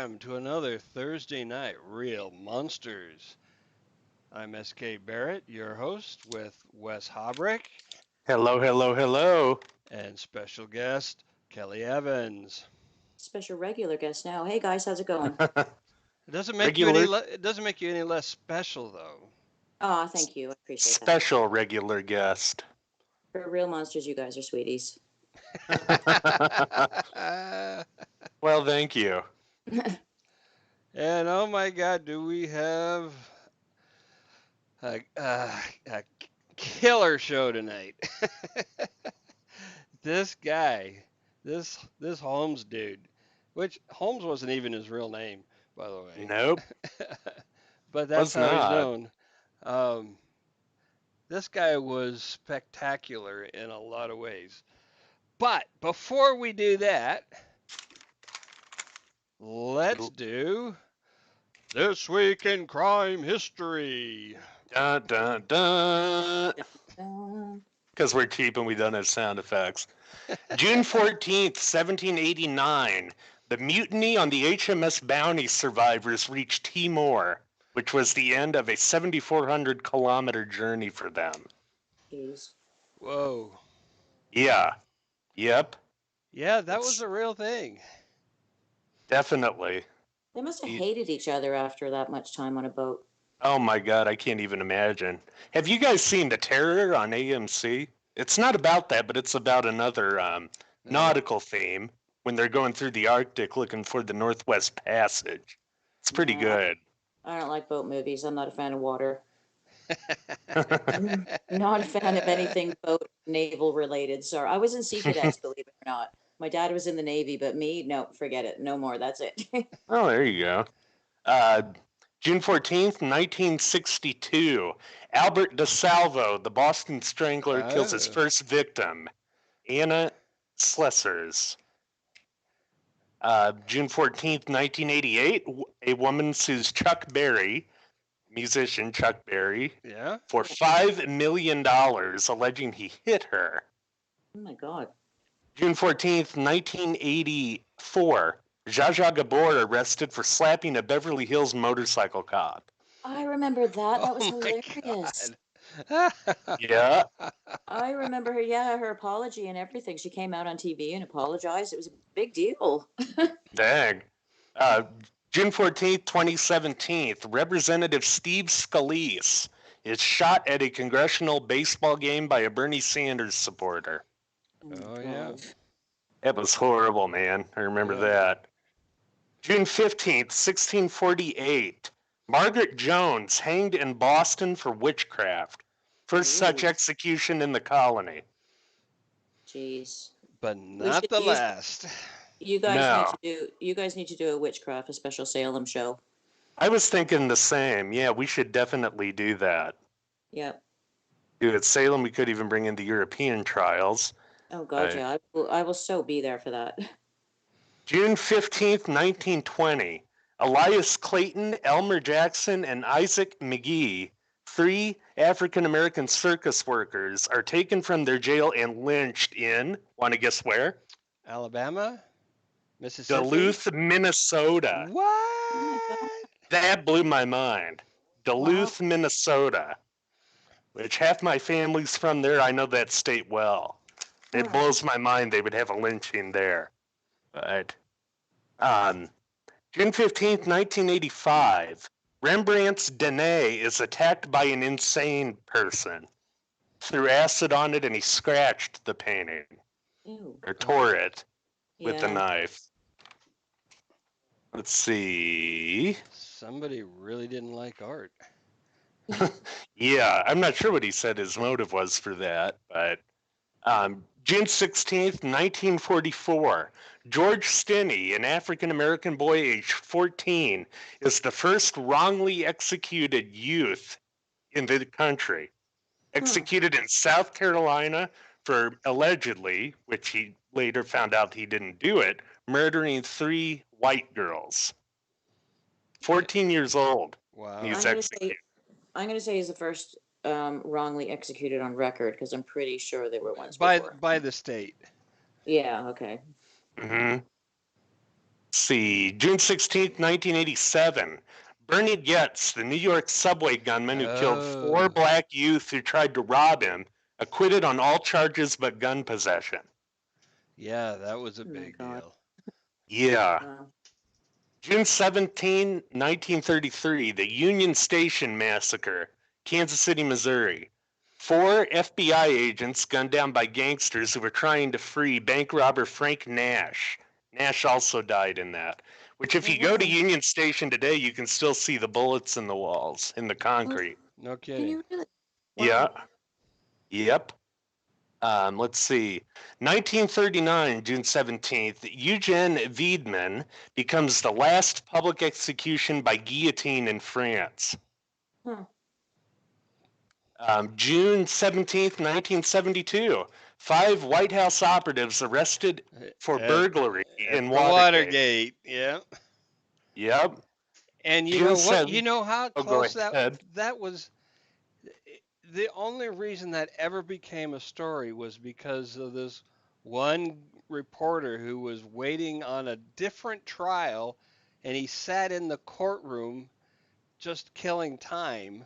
welcome to another Thursday night Real.Monsters. I'm SK Barrett, your host, with Wess Haubrich Hello, hello, hello. and special guest Kelly Evans. Special regular guest now. Hey guys, how's it going? It doesn't make you Regular, it doesn't make you any less special though. Oh, thank you. I appreciate that. special regular guest. For real monsters, you guys are sweeties. Well, thank you. And oh my God, do we have a killer show tonight? This guy, this Holmes dude, which Holmes wasn't even his real name, by the way. Nope, But that's was how he's not. known. Um, this guy was spectacular in a lot of ways. But before we do that, let's do This Week in Crime History. Dun, dun, dun. Um, Because we're cheap and we don't have sound effects. June 14th, 1789. The mutiny on the HMS Bounty survivors reached Timor, which was the end of a 7,400-kilometer journey for them. Jeez. Whoa. Yeah. Yep. Yeah, that was a real thing. Definitely. They must have Ye- hated each other after that much time on a boat. Oh my God, I can't even imagine. Have you guys seen The Terror on AMC? It's not about that, but it's about another nautical theme when they're going through the Arctic looking for the Northwest Passage. It's pretty Nah, good. I don't like boat movies. I'm not a fan of water. Not a fan of anything boat naval related. Sorry. I was in Sea Cadets, believe it or not. My dad was in the Navy, but me, no, forget it. No more. That's it. Oh, there you go. June 14th, 1962. Albert DeSalvo, the Boston Strangler, kills his Oh. first victim, Anna Slessers. June 14th, 1988, a woman sues Chuck Berry, musician Chuck Berry, Yeah? for $5 million, alleging he hit her. Oh my God. June 14th, 1984, Zsa Zsa Gabor arrested for slapping a Beverly Hills motorcycle cop. I remember that. That was Oh my hilarious. God. Yeah. I remember her, yeah, her apology and everything. She came out on TV and apologized. It was a big deal. Dang. June 14th, 2017, Representative Steve Scalise is shot at a congressional baseball game by a Bernie Sanders supporter. Oh, yeah. That was horrible, man. I remember Yeah. that. June 15th, 1648, Margaret Jones hanged in Boston for witchcraft. First such Ooh. execution in the colony. Jeez. But We not should the use- last. You guys No. need to do a witchcraft, a special Salem show. I was thinking the same. Yeah, we should definitely do that. Yep. Do it Salem. We could even bring in the European trials. Oh God, Right. yeah. I will so be there for that. June 15th, 1920, Elias Clayton, Elmer Jackson, and Isaac McGee, 3 African-American circus workers, are taken from their jail and lynched in, want to guess where? Alabama? Mississippi? Duluth, Minnesota. What? Oh my God. That blew my mind. Duluth, Minnesota, which half my family's from there. I know that state well. It blows my mind they would have a lynching there. But June 15th, 1985, Rembrandt's Danae is attacked by an insane person. Threw acid on it and he scratched the painting, Ew. or tore it with the Yeah. knife. Let's see. Somebody really didn't like art. Yeah, I'm not sure what he said his motive was for that, but June 16th, 1944, George Stinney, an African-American boy aged 14, is the first wrongly executed youth in the country. Executed in South Carolina for allegedly, which he later found out he didn't do it, murdering 3 white girls. 14 years old. Wow. He's I'm gonna executed. I'm gonna say he's the first wrongly executed on record because I'm pretty sure there were ones By before. by the state. Yeah. Okay. hmm see, June 16th, 1987. Bernie Goetz, the New York subway gunman who killed 4 black youth who tried to rob him, acquitted on all charges but gun possession. Yeah, that was a Oh my big God. deal. Yeah. Wow. June 17, 1933, the Union Station Massacre, Kansas City, Missouri. 4 FBI agents gunned down by gangsters who were trying to free bank robber Frank Nash. Nash also died in that. Which, if Oh, you go to wow. Union Station today, you can still see the bullets in the walls, in the concrete. No Can kidding. you really? Yeah. Wow. Yep. Let's see. 1939, June 17th, Eugene Wiedemann becomes the last public execution by guillotine in France. Huh. June 17th, 1972, 5 White House operatives arrested for burglary in For Watergate. Yeah. Yep. And you June know what? 7th. You know how Oh, go close ahead. that was. The only reason that ever became a story was because of this one reporter who was waiting on a different trial, and he sat in the courtroom just killing time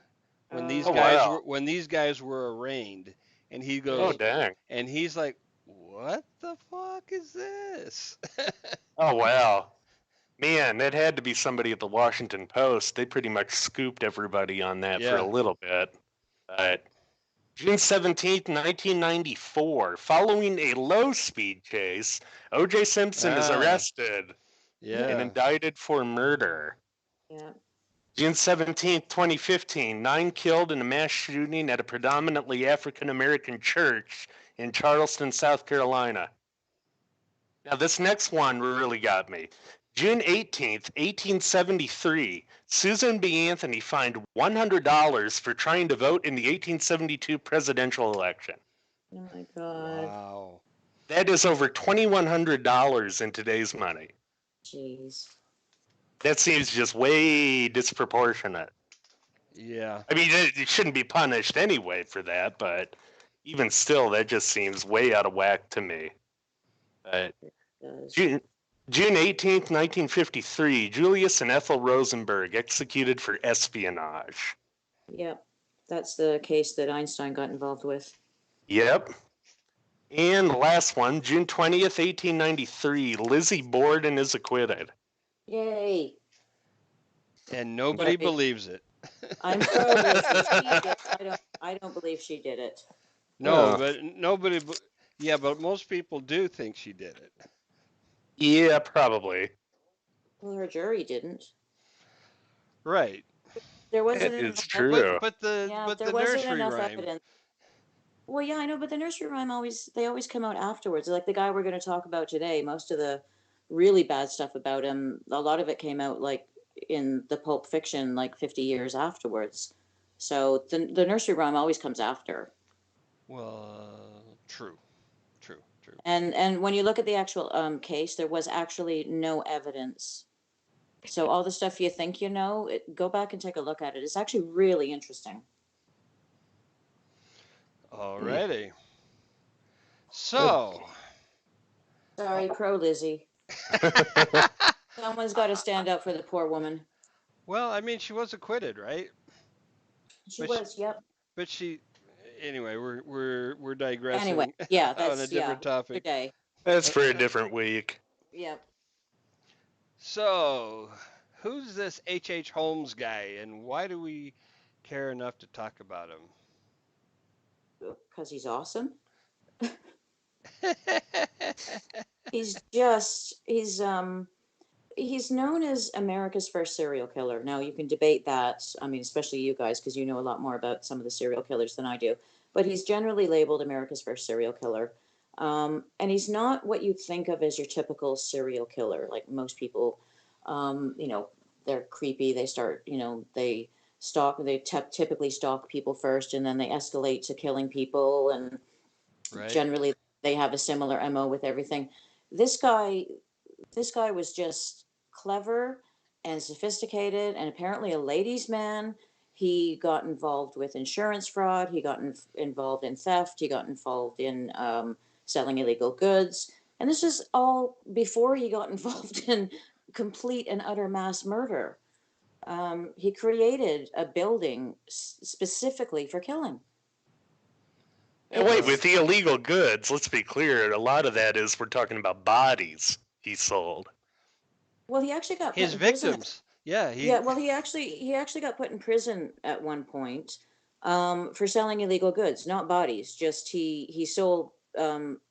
when Oh, wow. when these guys were arraigned, and he Oh, goes, dang. and he's like, "What the fuck is this?" Oh, wow. Man, that had to be somebody at the Washington Post. They pretty much scooped everybody on that for a Yeah. little bit. But June 17th, 1994, following a low-speed chase, O.J. Simpson is Ah, arrested and yeah. indicted for murder. Yeah. June 17th, 2015, 9 killed in a mass shooting at a predominantly African-American church in Charleston, South Carolina. Now, this next one really got me. June 18th, 1873, Susan B. Anthony fined $100 for trying to vote in the 1872 presidential election. Oh my God. Wow. That is over $2,100 in today's money. Jeez. That seems just way disproportionate. Yeah. I mean, it shouldn't be punished anyway for that, but even still, that just seems way out of whack to me. But Does. June 18th, 1953, Julius and Ethel Rosenberg executed for espionage. Yep. That's the case that Einstein got involved with. Yep. And the last one, June 20th, 1893, Lizzie Borden is acquitted. Yay. And nobody Sorry. believes it. I'm pro Lizzie. She did it. I don't believe she did it. No, Oh. but nobody. Yeah, but most people do think she did it. Yeah, probably. Well, her jury didn't. Right. There wasn't It is enough. true. But Yeah, the there wasn't nursery enough rhyme. evidence. Well, yeah, I know, but the nursery rhyme they always come out afterwards. Like the guy we're going to talk about today, most of the really bad stuff about him, a lot of it came out like in the Pulp Fiction, like 50 years afterwards. So the nursery rhyme always comes after. Well, true. And when you look at the actual case, there was actually no evidence. So all the stuff you think you know, go back and take a look at it. It's actually really interesting. Alrighty. So. Sorry, pro Lizzie. Someone's got to stand up for the poor woman. Well, I mean, she was acquitted, right? She was, yep. But she. Anyway, we're digressing. Anyway, yeah, on a that's different topic. Day. That's for a different week. Yep. So, who's this Hh Holmes guy, and why do we care enough to talk about him? Because he's awesome. He's He's known as America's first serial killer. Now you can debate that. I mean, especially you guys, because you know a lot more about some of the serial killers than I do. But he's generally labeled America's first serial killer. And he's not what you think of as your typical serial killer. Like most people, they're creepy. They start, they typically stalk people first, and then they escalate to killing people. And right. generally they have a similar MO with everything. This guy was just clever and sophisticated and apparently a ladies' man. He got involved with insurance fraud. He got involved in theft. He got involved in selling illegal goods. And this is all before he got involved in complete and utter mass murder. He created a building specifically for killing. And wait, with the illegal goods, let's be clear, a lot of that is we're talking about bodies he sold. Well, he actually got put His in prison. victims. Yeah, Yeah, well, he actually got put in prison at one point for selling illegal goods, not bodies. Just he sold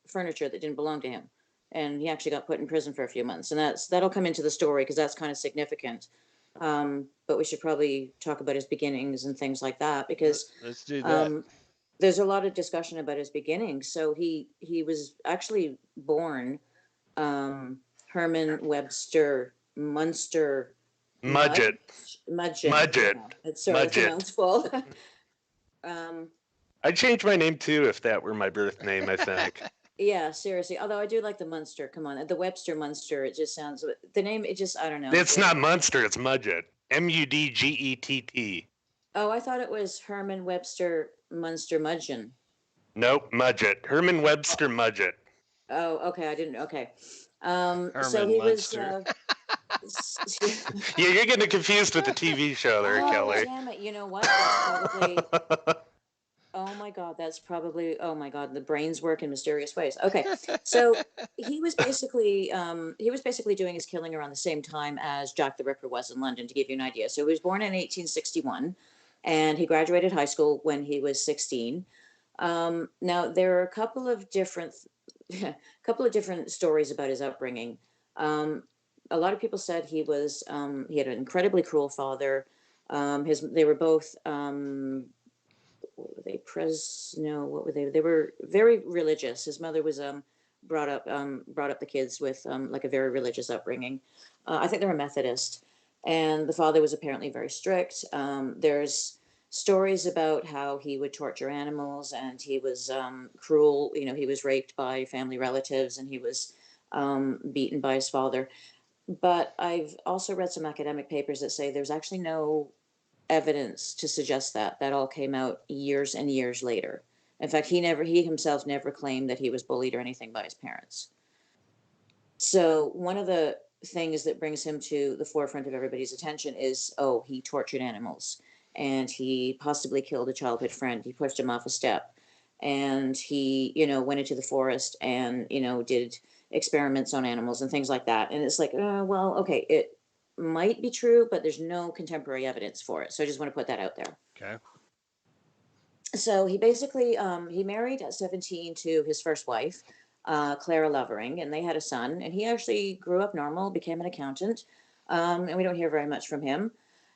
furniture that didn't belong to him, and he actually got put in prison for a few months. And that'll come into the story because that's kind of significant. But we should probably talk about his beginnings and things like that because let's do that. there's a lot of discussion about his beginnings. So he was actually born Herman Webster Munster Mudgett. Mudgett. It's a mouthful. I'd change my name too if that were my birth name, I think. Yeah, seriously. Although I do like the Munster. Come on, the Webster Munster. It just sounds the name. It just I don't know. It's not Munster. It's Mudgett. Mudgett. Oh, I thought it was Herman Webster Munster Mudgeon. Nope, Mudgett. Herman Webster Mudgett. Oh, okay. I didn't. Okay. Herman So he Munster. Yeah, you're getting confused with the TV show there, Kelly. Damn it! You know what? That's probably. Oh my God, that's probably. Oh my God, the brains work in mysterious ways. Okay, so he was basically doing his killing around the same time as Jack the Ripper was in London. To give you an idea, so he was born in 1861, and he graduated high school when he was 16. Now there are a couple of different stories about his upbringing. A lot of people said he had an incredibly cruel father. They were both what were they? What were they? They were very religious. His mother was brought up the kids with like a very religious upbringing. I think they were Methodist, and the father was apparently very strict. There's stories about how he would torture animals, and he was cruel. You know, he was raped by family relatives, and he was beaten by his father. But I've also read some academic papers that say there's actually no evidence to suggest that all came out years and years later. In fact, he himself never claimed that he was bullied or anything by his parents. So one of the things that brings him to the forefront of everybody's attention is, he tortured animals, and he possibly killed a childhood friend. He pushed him off a step, and he, went into the forest and, did experiments on animals and things like that. And it's like, okay, it might be true, but there's no contemporary evidence for it. So I just want to put that out there. Okay. So he basically, he married at 17 to his first wife, Clara Lovering, and they had a son, and he actually grew up normal, became an accountant, and we don't hear very much from him.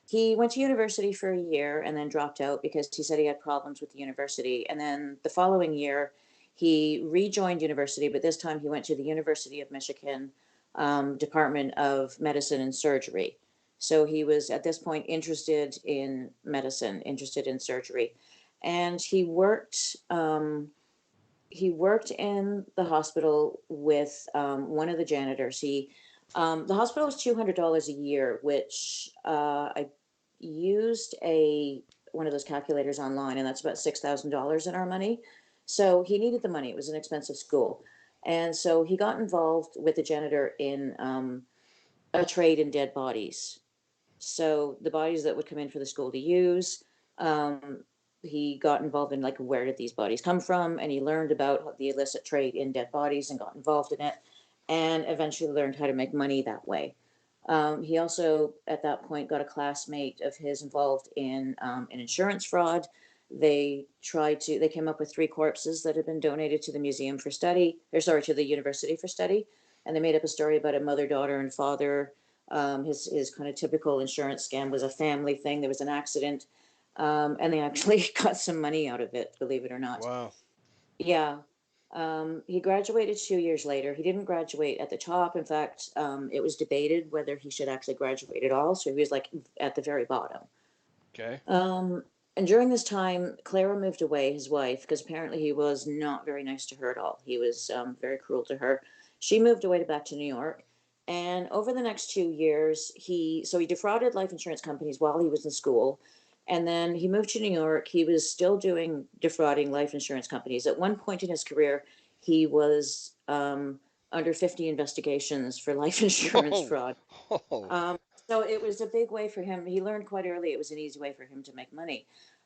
He went to university for a year and then dropped out because he said he had problems with the university. And then the following year, he rejoined university, but this time he went to the University of Michigan Department of Medicine and Surgery. So he was at this point interested in medicine, interested in surgery, and he worked in the hospital with one of the janitors. The hospital was $200 a year, which I used one of those calculators online, and that's about $6,000 in our money. So he needed the money. It was an expensive school. And so he got involved with the janitor in a trade in dead bodies. So the bodies that would come in for the school to use, he got involved in, like, where did these bodies come from? And he learned about the illicit trade in dead bodies and got involved in it, and eventually learned how to make money that way. He also, at that point, got a classmate of his involved in an insurance fraud. They came up with 3 corpses that had been donated to the museum for study, to the university for study. And they made up a story about a mother, daughter, and father. His kind of typical insurance scam was a family thing. There was an accident, and they actually got some money out of it, believe it or not. Wow. Yeah. He graduated 2 years later. He didn't graduate at the top. In fact, it was debated whether he should actually graduate at all. So he was like at the very bottom. Okay. And during this time, Clara moved away, his wife, because apparently he was not very nice to her at all. He was very cruel to her. She moved away back to New York. And over the next 2 years, he defrauded life insurance companies while he was in school. And then he moved to New York. He was still defrauding life insurance companies. At one point in his career, he was under 50 investigations for life insurance Oh, fraud. oh, Um, so it was a big way for him. He learned quite early it was an easy way for him to make money.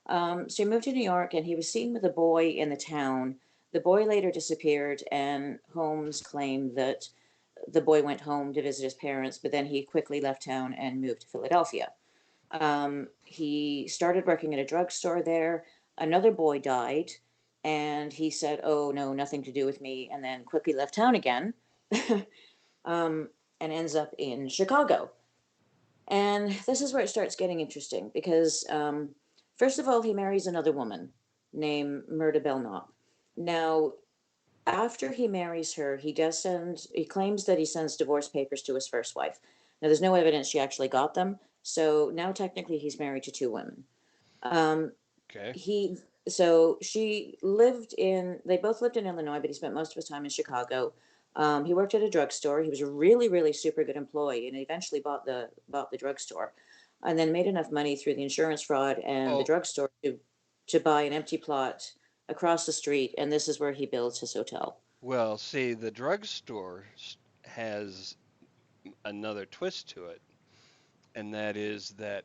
So he moved to New York and he was seen with a boy in the town. The boy later disappeared, and Holmes claimed that the boy went home to visit his parents, but then he quickly left town and moved to Philadelphia. He started working at a drugstore there. Another boy died, and he said, "Oh no, nothing to do with me," and then quickly left town again, um, and ends up in Chicago. And this is where it starts getting interesting because, first of all, he marries another woman named Murda Belknap. Now, after he marries her, he claims that he sends divorce papers to his first wife. Now, there's no evidence she actually got them. So now technically he's married to two women. Um, okay. he, so they both lived in Illinois, but he spent most of his time in Chicago. He worked at a drugstore. He was a really, really super good employee, and he eventually bought the drugstore, and then made enough money through the insurance fraud and the Oh, drugstore to buy an empty plot across the street, and this is where he builds his hotel. well, see, the drugstore has another twist to it, and that is that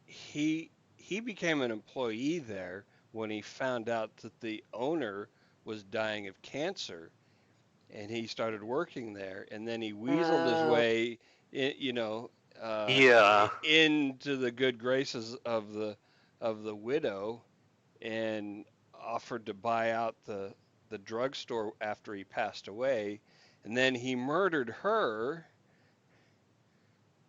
he became an employee there when he found out that the owner was dying of cancer, and he started working there, and then he weaseled his Uh, way, you know, Yeah. into the good graces of the widow, and offered to buy out the drugstore after he passed away, and then he murdered her,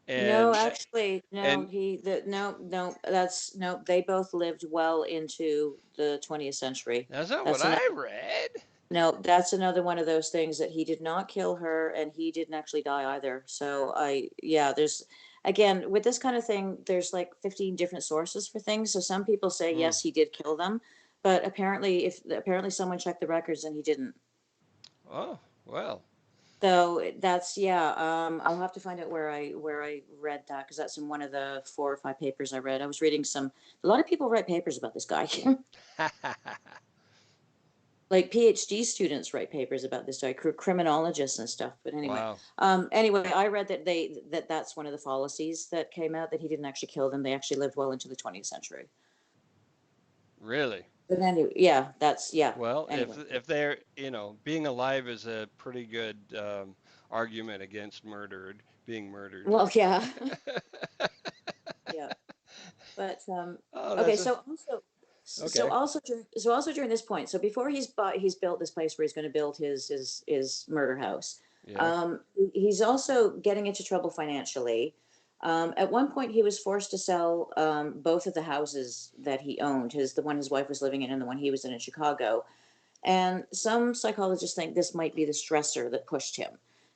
no, and actually, no, and no, that's, no, they both lived well into the 20th century. that's not what That's I another, read. no, that's another one of those things that he did not kill her and he didn't actually die either. So yeah, again, with this kind of thing, there's like 15 different sources for things. So some people say, Hmm. yes, he did kill them, but apparently someone checked the records and he didn't. Oh, well. So that's, yeah. I'll have to find out where I read that because that's in one of the 4 or 5 papers I read. I was reading some. A lot of people write papers about this guy. Like PhD students write papers about this guy, criminologists and stuff. But Wow. anyway, I read that's one of the fallacies that came out, that he didn't actually kill them. They actually lived well into the 20th century. Really? But anyway, yeah, yeah. Well, Anyway, if they're, being alive is a pretty good argument against being murdered. well, yeah, yeah. But Oh, okay, that's okay. so also during this point, so before he's built this place where he's going to build his murder house. Yeah. He's also getting into trouble financially. At one point, he was forced to sell both of the houses that he owned, the one his wife was living in and the one he was in Chicago. And some psychologists think this might be the stressor that pushed him.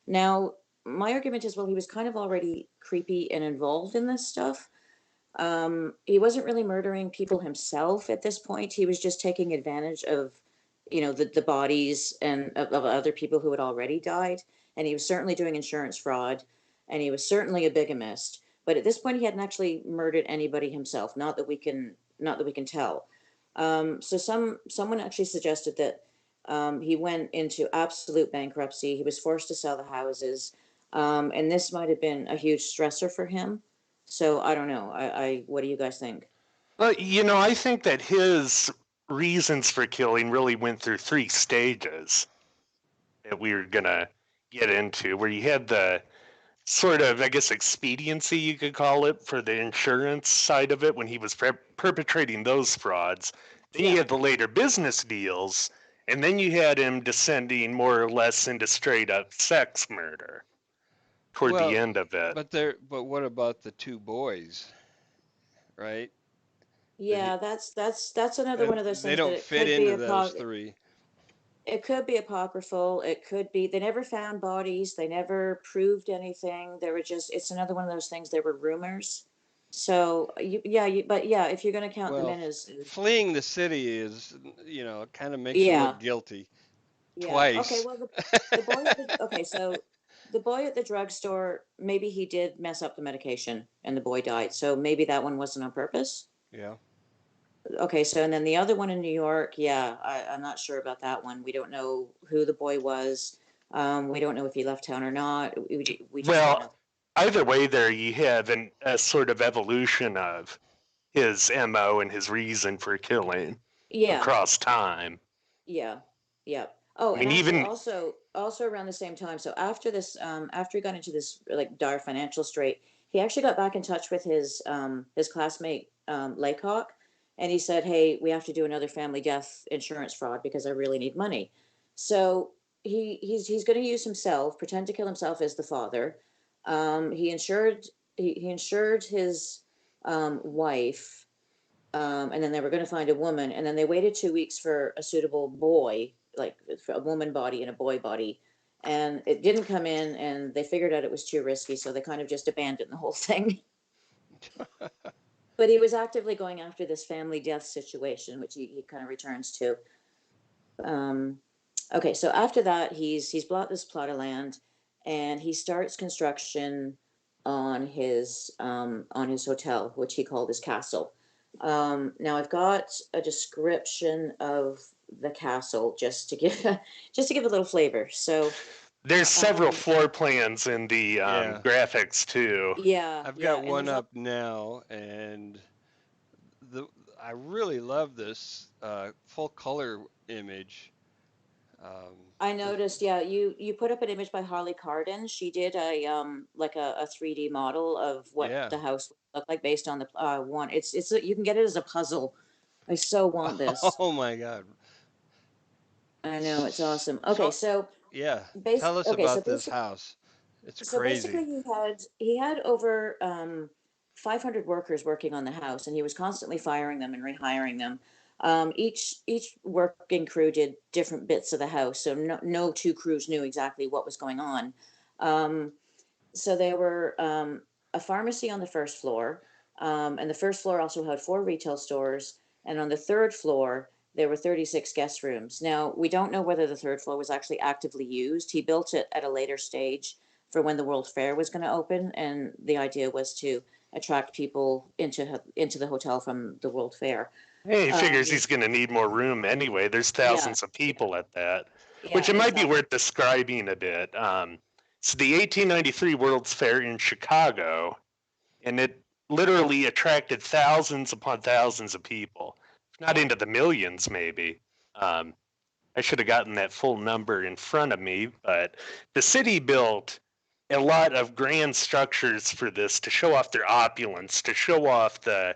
Now, my argument is, well, he was kind of already creepy and involved in this stuff. He wasn't really murdering people himself at this point. He was just taking advantage of, the bodies and of other people who had already died. And he was certainly doing insurance fraud, and he was certainly a bigamist. But at this point, he hadn't actually murdered anybody himself. Not that we can tell. So someone actually suggested that he went into absolute bankruptcy. He was forced to sell the houses, and this might have been a huge stressor for him. So I don't know. What do you guys think? Well, I think that his reasons for killing really went through 3 stages that we were going to get into, where you had the sort of, I guess, expediency, you could call it, for the insurance side of it when he was perpetrating those frauds. Then you Yeah. had the later business deals, and then you had him descending more or less into straight up sex murder toward the Well, end of it. but what about the two boys, right? That he Yeah, that's another one of those they things that don't fit into those three. it could be apocryphal. It could be they never found bodies. They never proved anything. It's another one of those things. There were rumors. So but yeah, if you're going to count them Well, in as fleeing the city is, kind of makes you yeah. look guilty Yeah. Okay. twice. Well, so the boy at the drugstore, maybe he did mess up the medication and the boy died. So maybe that one wasn't on purpose. Yeah. Okay. So, and then the other one in New York, yeah, I'm not sure about that one. We don't know who the boy was. We don't know if he left town or not. We just don't Well, know. either way, there you have a sort of evolution of his MO and his reason for killing Yeah, across time. yeah, yeah. Oh, I and mean, actually, even also around the same time. So after this, after he got into this like dire financial strait, he actually got back in touch with his classmate Laycock, and he said, "Hey, we have to do another family death insurance fraud because I really need money." So he's going to use himself, pretend to kill himself as the father. He insured he insured his wife, and then they were going to find a woman, and then they waited 2 weeks for a suitable boy, like for a woman body and a boy body, and it didn't come in, and they figured out it was too risky, so they kind of just abandoned the whole thing. But he was actively going after this family death situation, which he kind of returns to. Um, okay, so after that, he's bought this plot of land, and he starts construction on his hotel, which he called his castle. Now I've got a description of the castle just to give just to give a little flavor. So there's several um, floor plans in the Yeah, graphics too. yeah, I've yeah, got and one there's all, up now, and the I really love this full color image. Um, I this, noticed, yeah, you put up an image by Harley Carden. She did a like a 3D model of what yeah. the house would look like based on the one. You can get it as a puzzle. I so want this. Oh my God. I know it's awesome. So yeah, tell us So about this basically house. It's so crazy. basically he had over 500 workers working on the house, and he was constantly firing them and rehiring them. Each working crew did different bits of the house, so no two crews knew exactly what was going on. um, so there were a pharmacy on the first floor, and the first floor also had four retail stores, and on the third floor there were 36 guest rooms. Now we don't know whether the third floor was actually actively used. He built it at a later stage for when the World Fair was going to open, and the idea was to attract people into the hotel from the World Fair. Hey, he figures Um, he's going to need more room anyway. There's yeah, thousands of people at that, which yeah, it might be exactly. worth describing a bit. It's the 1893 World's Fair in Chicago, and it literally attracted thousands upon thousands of people, not into the millions, maybe. Um, I should have gotten that full number in front of me, but the city built a lot of grand structures for this to show off their opulence, to show off the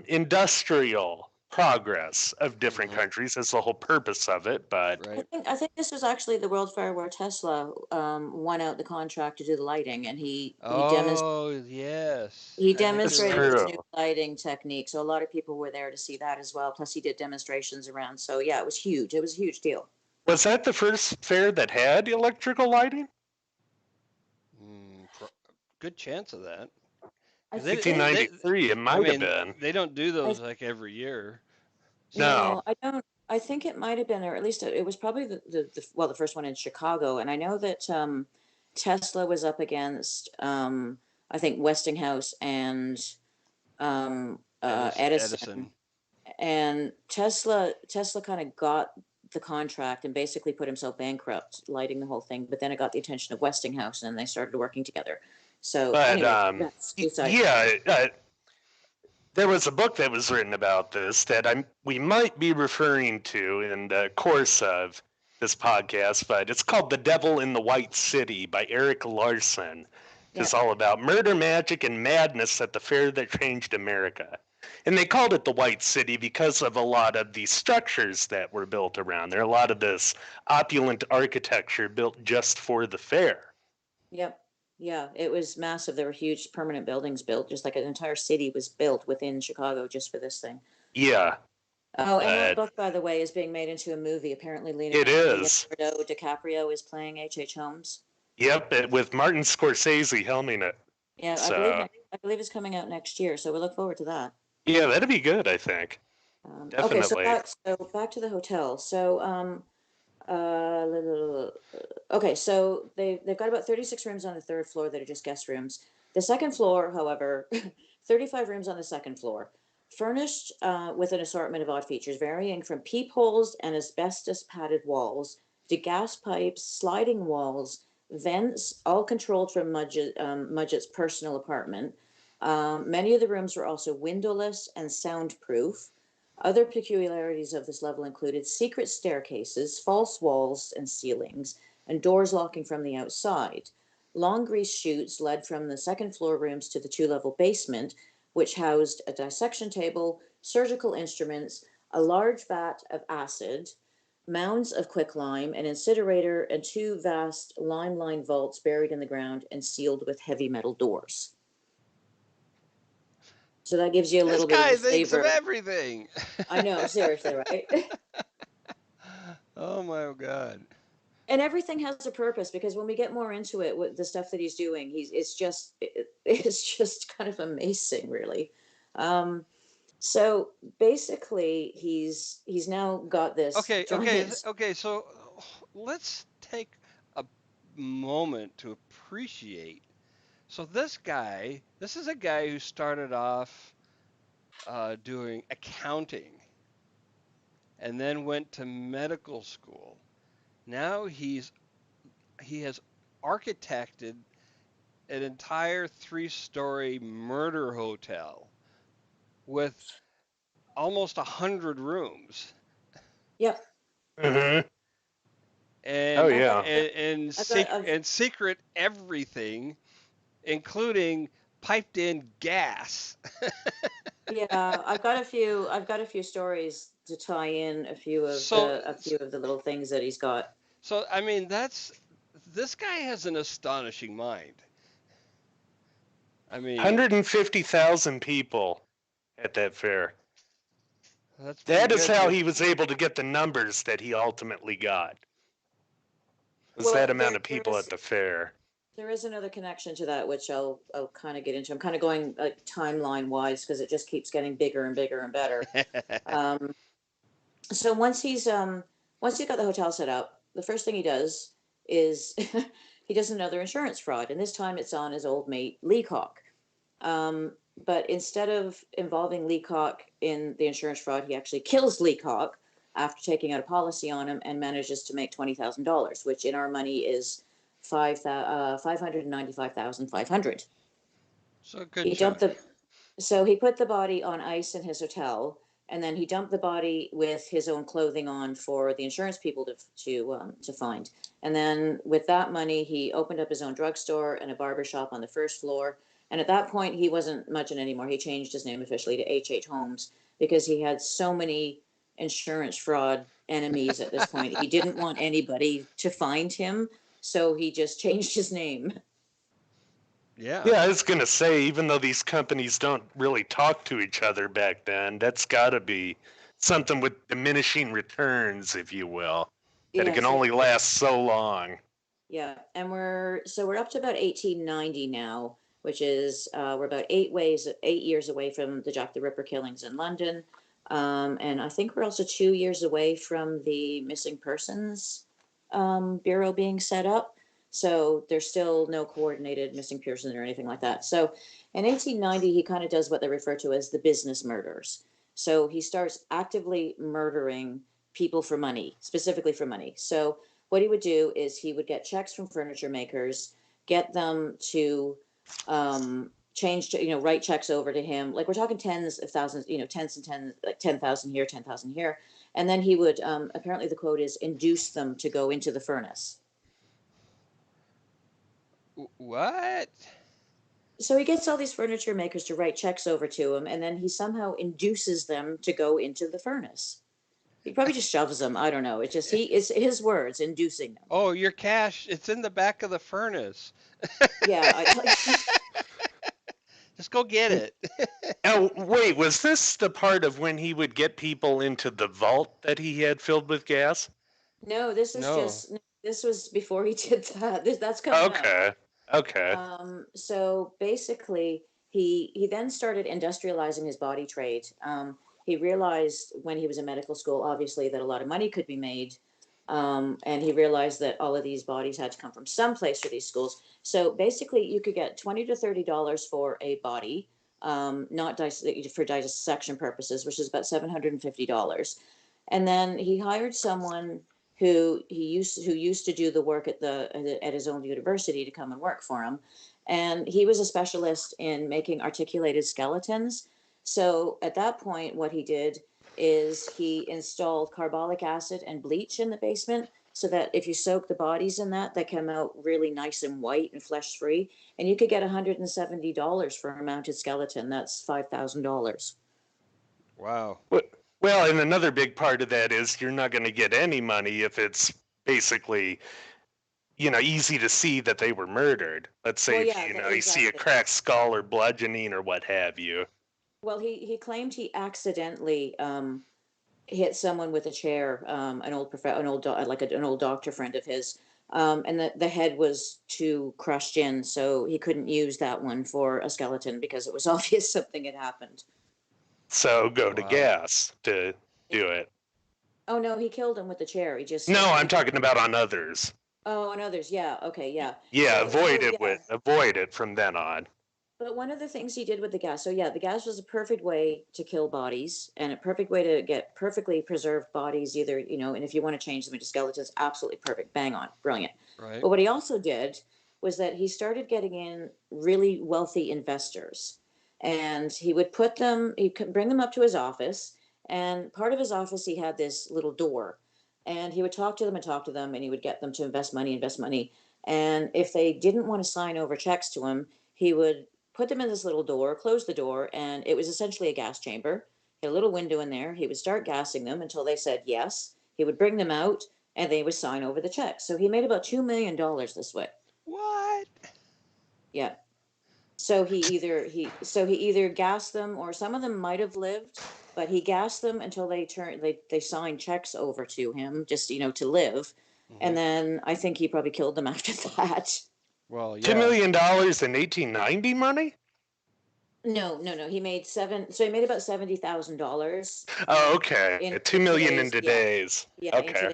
industrial progress of different Hmm. countries. That's the whole purpose of it. But Right. I think this was actually the World Fair where Tesla won out the contract to do the lighting, and Oh, yes. he I think that's you're demonstrated right. his true. new lighting technique. So a lot of people were there to see that as well. Plus, he did demonstrations around. So yeah, it was huge. It was a huge deal. Was that the first fair that had electrical lighting? Good chance of that. I Because think. 1893, it I might have mean, been. they don't do I those like every year. So, No. no, I don't. I think it might have been, or at least it was probably the first one in Chicago. And I know that Tesla was up against I think Westinghouse and Edison. Edison. And Tesla kind of got the contract and basically put himself bankrupt lighting the whole thing, but then it got the attention of Westinghouse, and they started working together. So But anyways, that's beside the point. yeah, there was a book that was written about this that we might be referring to in the course of this podcast, but it's called The Devil in the White City by Eric Larson. Yeah, It's all about murder, magic, and madness at the fair that changed America. And they called it the White City because of a lot of the structures that were built around there, a lot of this opulent architecture built just for the fair. yep, yeah, it was massive. There were huge permanent buildings built, just like an entire city was built within Chicago just for this thing. Yeah, Oh, and that but book, by the way, is being made into a movie. Apparently, it is. Leonardo DiCaprio is playing H. Holmes. Yep, with Martin Scorsese helming it. Yeah, So I believe it's coming out next year, so we look forward to that. yeah, that'd be good, I think. Okay, Definitely. so back to the hotel. So okay, so they've got about 36 rooms on the third floor that are just guest rooms. The second floor, however, 35 rooms on the second floor, furnished with an assortment of odd features, varying from peepholes and asbestos padded walls to gas pipes, sliding walls, vents, all controlled from Mudgett's personal apartment. Many of the rooms were also windowless and soundproof. Other peculiarities of this level included secret staircases, false walls and ceilings, and doors locking from the outside. Long grease chutes led from the second floor rooms to the two-level basement, which housed a dissection table, surgical instruments, a large vat of acid, mounds of quicklime, an incinerator, and two vast lime-lined vaults buried in the ground and sealed with heavy metal doors. So that gives you a This little bit of guy a thinks of flavor. everything. I know, seriously, right? Oh my God. And everything has a purpose, because when we get more into it, with the stuff that he's doing, it's just kind of amazing, really. Um, so basically, he's now got this giant. Okay. So let's take a moment to appreciate. So this is a guy who started off doing accounting and then went to medical school. Now he has architected an entire three-story murder hotel with almost 100 rooms Yep. Hmm. Oh and I've got yeah. and secret everything, including piped in gas. yeah, I've got a few stories to tie in So a few of the little things that he's got. so I mean that's this guy has an astonishing mind. I mean 150,000 people at that fair. that's pretty That is good. how he was able to get the numbers that he ultimately got. Was that Well, amount of people at the fair? there is another connection to that, which I'll kind of get into. I'm kind of going like timeline wise, because it just keeps getting bigger and bigger and better. Um, so once he's got the hotel set up, the first thing he does is he does another insurance fraud, and this time it's on his old mate Leacock. Um, but instead of involving Leacock in the insurance fraud, he actually kills Leacock after taking out a policy on him, and manages to make $20,000, which in our money is 595,500. So a good He dumped chunk. the So he put the body on ice in his hotel, and then he dumped the body with his own clothing on for the insurance people to find. And then with that money, he opened up his own drugstore and a barber shop on the first floor. And at that point, he wasn't muching anymore. He changed his name officially to H Holmes, because he had so many insurance fraud enemies at this point. He didn't want anybody to find him, so he just changed his name. Yeah. Yeah, I was going to say, even though these companies don't really talk to each other back then, that's got to be something with diminishing returns, if you will, that it can Yes, only last so long. yeah, and we're up to about 1890 now, which is we're about 8 years away from the Jack the Ripper killings in London, and I think we're also 2 years away from the missing persons bureau being set up. So there's still no coordinated missing person or anything like that. So in 1890, he kind of does what they refer to as the business murders. So he starts actively murdering people for money, specifically for money. So what he would do is he would get checks from furniture makers, get them to change, write checks over to him. Like we're talking tens of thousands, tens and tens, like 10,000 here, 10,000 here. And then he would, apparently the quote is, induce them to go into the furnace. What? So he gets all these furniture makers to write checks over to him, and then he somehow induces them to go into the furnace. He probably just shoves them. I don't know. It's his words, inducing them. Oh, your cash, it's in the back of the furnace. Yeah. Just go get it. Now, wait, was this the part of when he would get people into the vault that he had filled with gas? No, No. this was before he did that. That's coming up. Okay, okay. So basically, he then started industrializing his body trade. He realized when he was in medical school, obviously, that a lot of money could be made. And he realized that all of these bodies had to come from someplace for these schools. So basically, you could get $20 to $30 for a body, not for dissection purposes, which is about $750. And then he hired someone who used to do the work at his own university to come and work for him, and he was a specialist in making articulated skeletons. So at that point, what he did is he installed carbolic acid and bleach in the basement, so that if you soak the bodies in that, they come out really nice and white and flesh free. And you could get $170 for a mounted skeleton. That's $5,000. Wow. Well, and another big part of that is you're not going to get any money if it's basically, easy to see that they were murdered. Let's say Well, if yeah, you see a exactly. cracked skull or bludgeoning or what have you. Well, he claimed he accidentally hit someone with a chair, an old an old doctor friend of his, and the head was too crushed in, so he couldn't use that one for a skeleton because it was obvious something had happened. So go to Wow. gas to do it. Oh no, he killed him with the chair. He just No, I'm talking about on others. Oh, and others, yeah, okay, yeah. Yeah, So avoid it from then on. But one of the things he did with the gas, so yeah, the gas was a perfect way to kill bodies and a perfect way to get perfectly preserved bodies, either, and if you want to change them into skeletons, absolutely perfect, bang on, brilliant. Right. But what he also did was that he started getting in really wealthy investors, and he could bring them up to his office, and part of his office, he had this little door, and he would talk to them and talk to them, and he would get them to invest money. And if they didn't want to sign over checks to him, he would put them in this little door, close the door, and it was essentially a gas chamber. He had a little window in there. He would start gassing them until they said yes. He would bring them out, and they would sign over the check. So he made about $2 million this way. What? Yeah. So he either gassed them, or some of them might have lived, but he gassed them until they signed checks over to him, just to live. And then I think he probably killed them after that. Well, yeah. $2 million in 1890 money? No. He made about $70,000. Oh, okay. 2 million in today's. Yeah, Okay.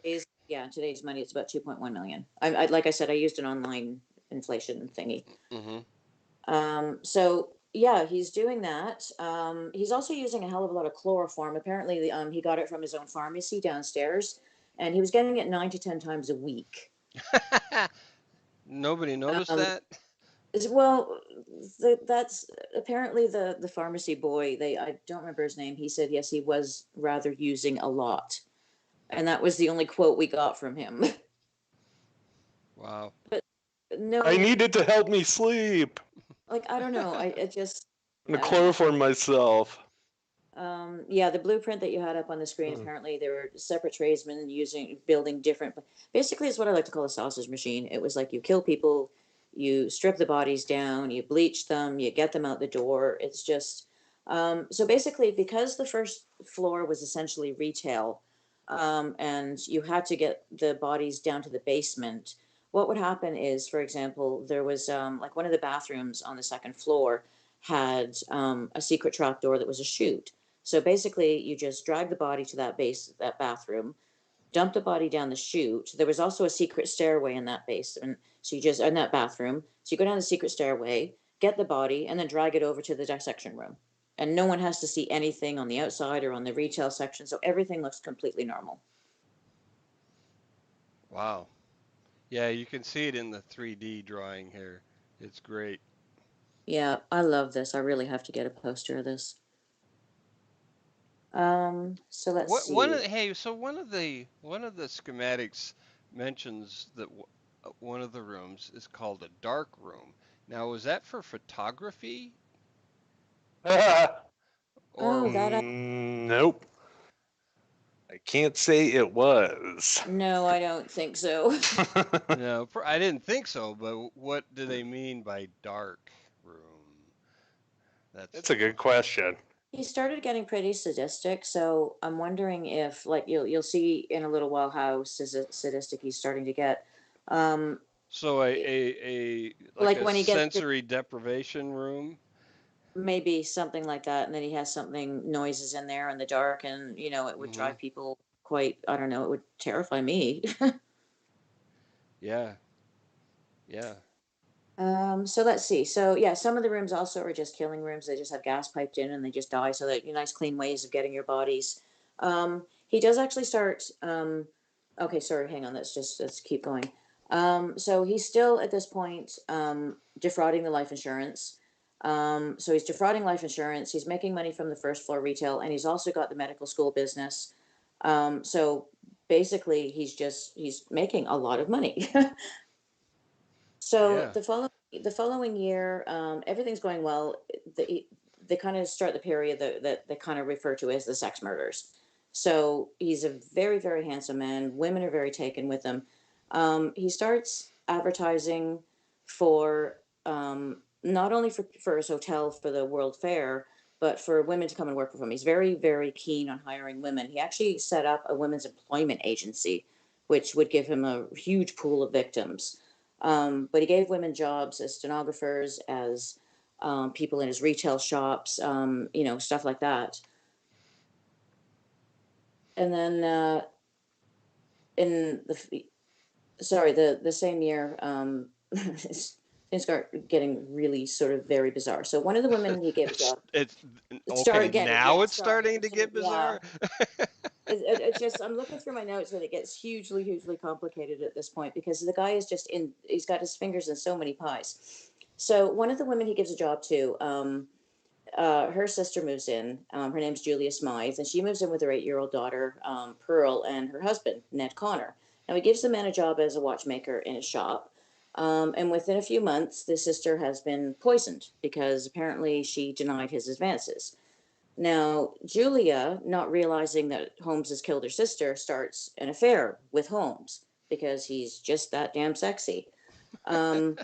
in today's money, it's about 2.1 million. I like I said, I used an online inflation thingy. So yeah, he's doing that. He's also using a hell of a lot of chloroform. Apparently, he got it from his own pharmacy downstairs, and he was getting it 9 to 10 times a week. Nobody noticed Um, that? Well, that's apparently the pharmacy boy. I don't remember his name. He said yes, he was rather using a lot, and that was the only quote we got from him. Wow. But no, I need it to help me sleep. like I don't know. I just I'm gonna chloroform myself. Yeah, the blueprint that you had up on the screen. Apparently, there were separate tradesmen building different. Basically, it's what I like to call a sausage machine. It was like you kill people, you strip the bodies down, you bleach them, you get them out the door. It's just so basically, because the first floor was essentially retail, and you had to get the bodies down to the basement. What would happen is, for example, there was like one of the bathrooms on the second floor had a secret trap door that was a chute. So basically, you just drag the body to that bathroom, dump the body down the chute. There was also a secret stairway in that basement. So in that bathroom. So you go down the secret stairway, get the body, and then drag it over to the dissection room. And no one has to see anything on the outside or on the retail section. So everything looks completely normal. Wow. Yeah, you can see it in the 3D drawing here. It's great. Yeah, I love this. I really have to get a poster of this. So let's What see. so one of the schematics mentions that one of the rooms is called a dark room. Now, was that for photography Oh, or Nope. I can't say it was. no, I don't think so. no? I didn't think so, but what do they mean by dark room? That's a good question. He started getting pretty sadistic, so I'm wondering if, like, you'll see in a little while how sadistic he's starting to get. Um, So a like like a when he gets to sensory deprivation room. maybe something like that, and then he has something noises in there in the dark, and it would Hmm. drive people quite. I don't know. It would terrify me. Yeah, yeah. So let's see. So yeah, some of the rooms also are just killing rooms. They just have gas piped in and they just die. So that nice clean ways of getting your bodies. He does actually start. Okay, sorry, hang on. Let's keep going. So he's still at this point defrauding the life insurance. So he's defrauding life insurance. He's making money from the first floor retail, and he's also got the medical school business. So basically, he's making a lot of money. So Yeah. the following year, everything's going well. They kind of start the period that they kind of refer to as the sex murders. So he's a very, very handsome man. Women are very taken with him. He starts advertising for not only for his hotel for the World Fair, but for women to come and work with him. He's very, very keen on hiring women. He actually set up a women's employment agency, which would give him a huge pool of victims. But he gave women jobs as stenographers, as people in his retail shops, stuff like that. And then in the same year, things start getting really sort of very bizarre. So one of the women he gave a job It's okay. started getting, Now yeah, it's starting to get yeah. bizarre. It's just, I'm looking through my notes and it gets hugely, hugely complicated at this point because the guy is just he's got his fingers in so many pies. So one of the women he gives a job to, her sister moves in. Her name's Julia Smythe, and she moves in with her 8-year-old daughter, Pearl, and her husband, Ned Connor. Now, he gives the man a job as a watchmaker in a shop. And within a few months, the sister has been poisoned because apparently she denied his advances. Now, Julia, not realizing that Holmes has killed her sister, starts an affair with Holmes because he's just that damn sexy. Um,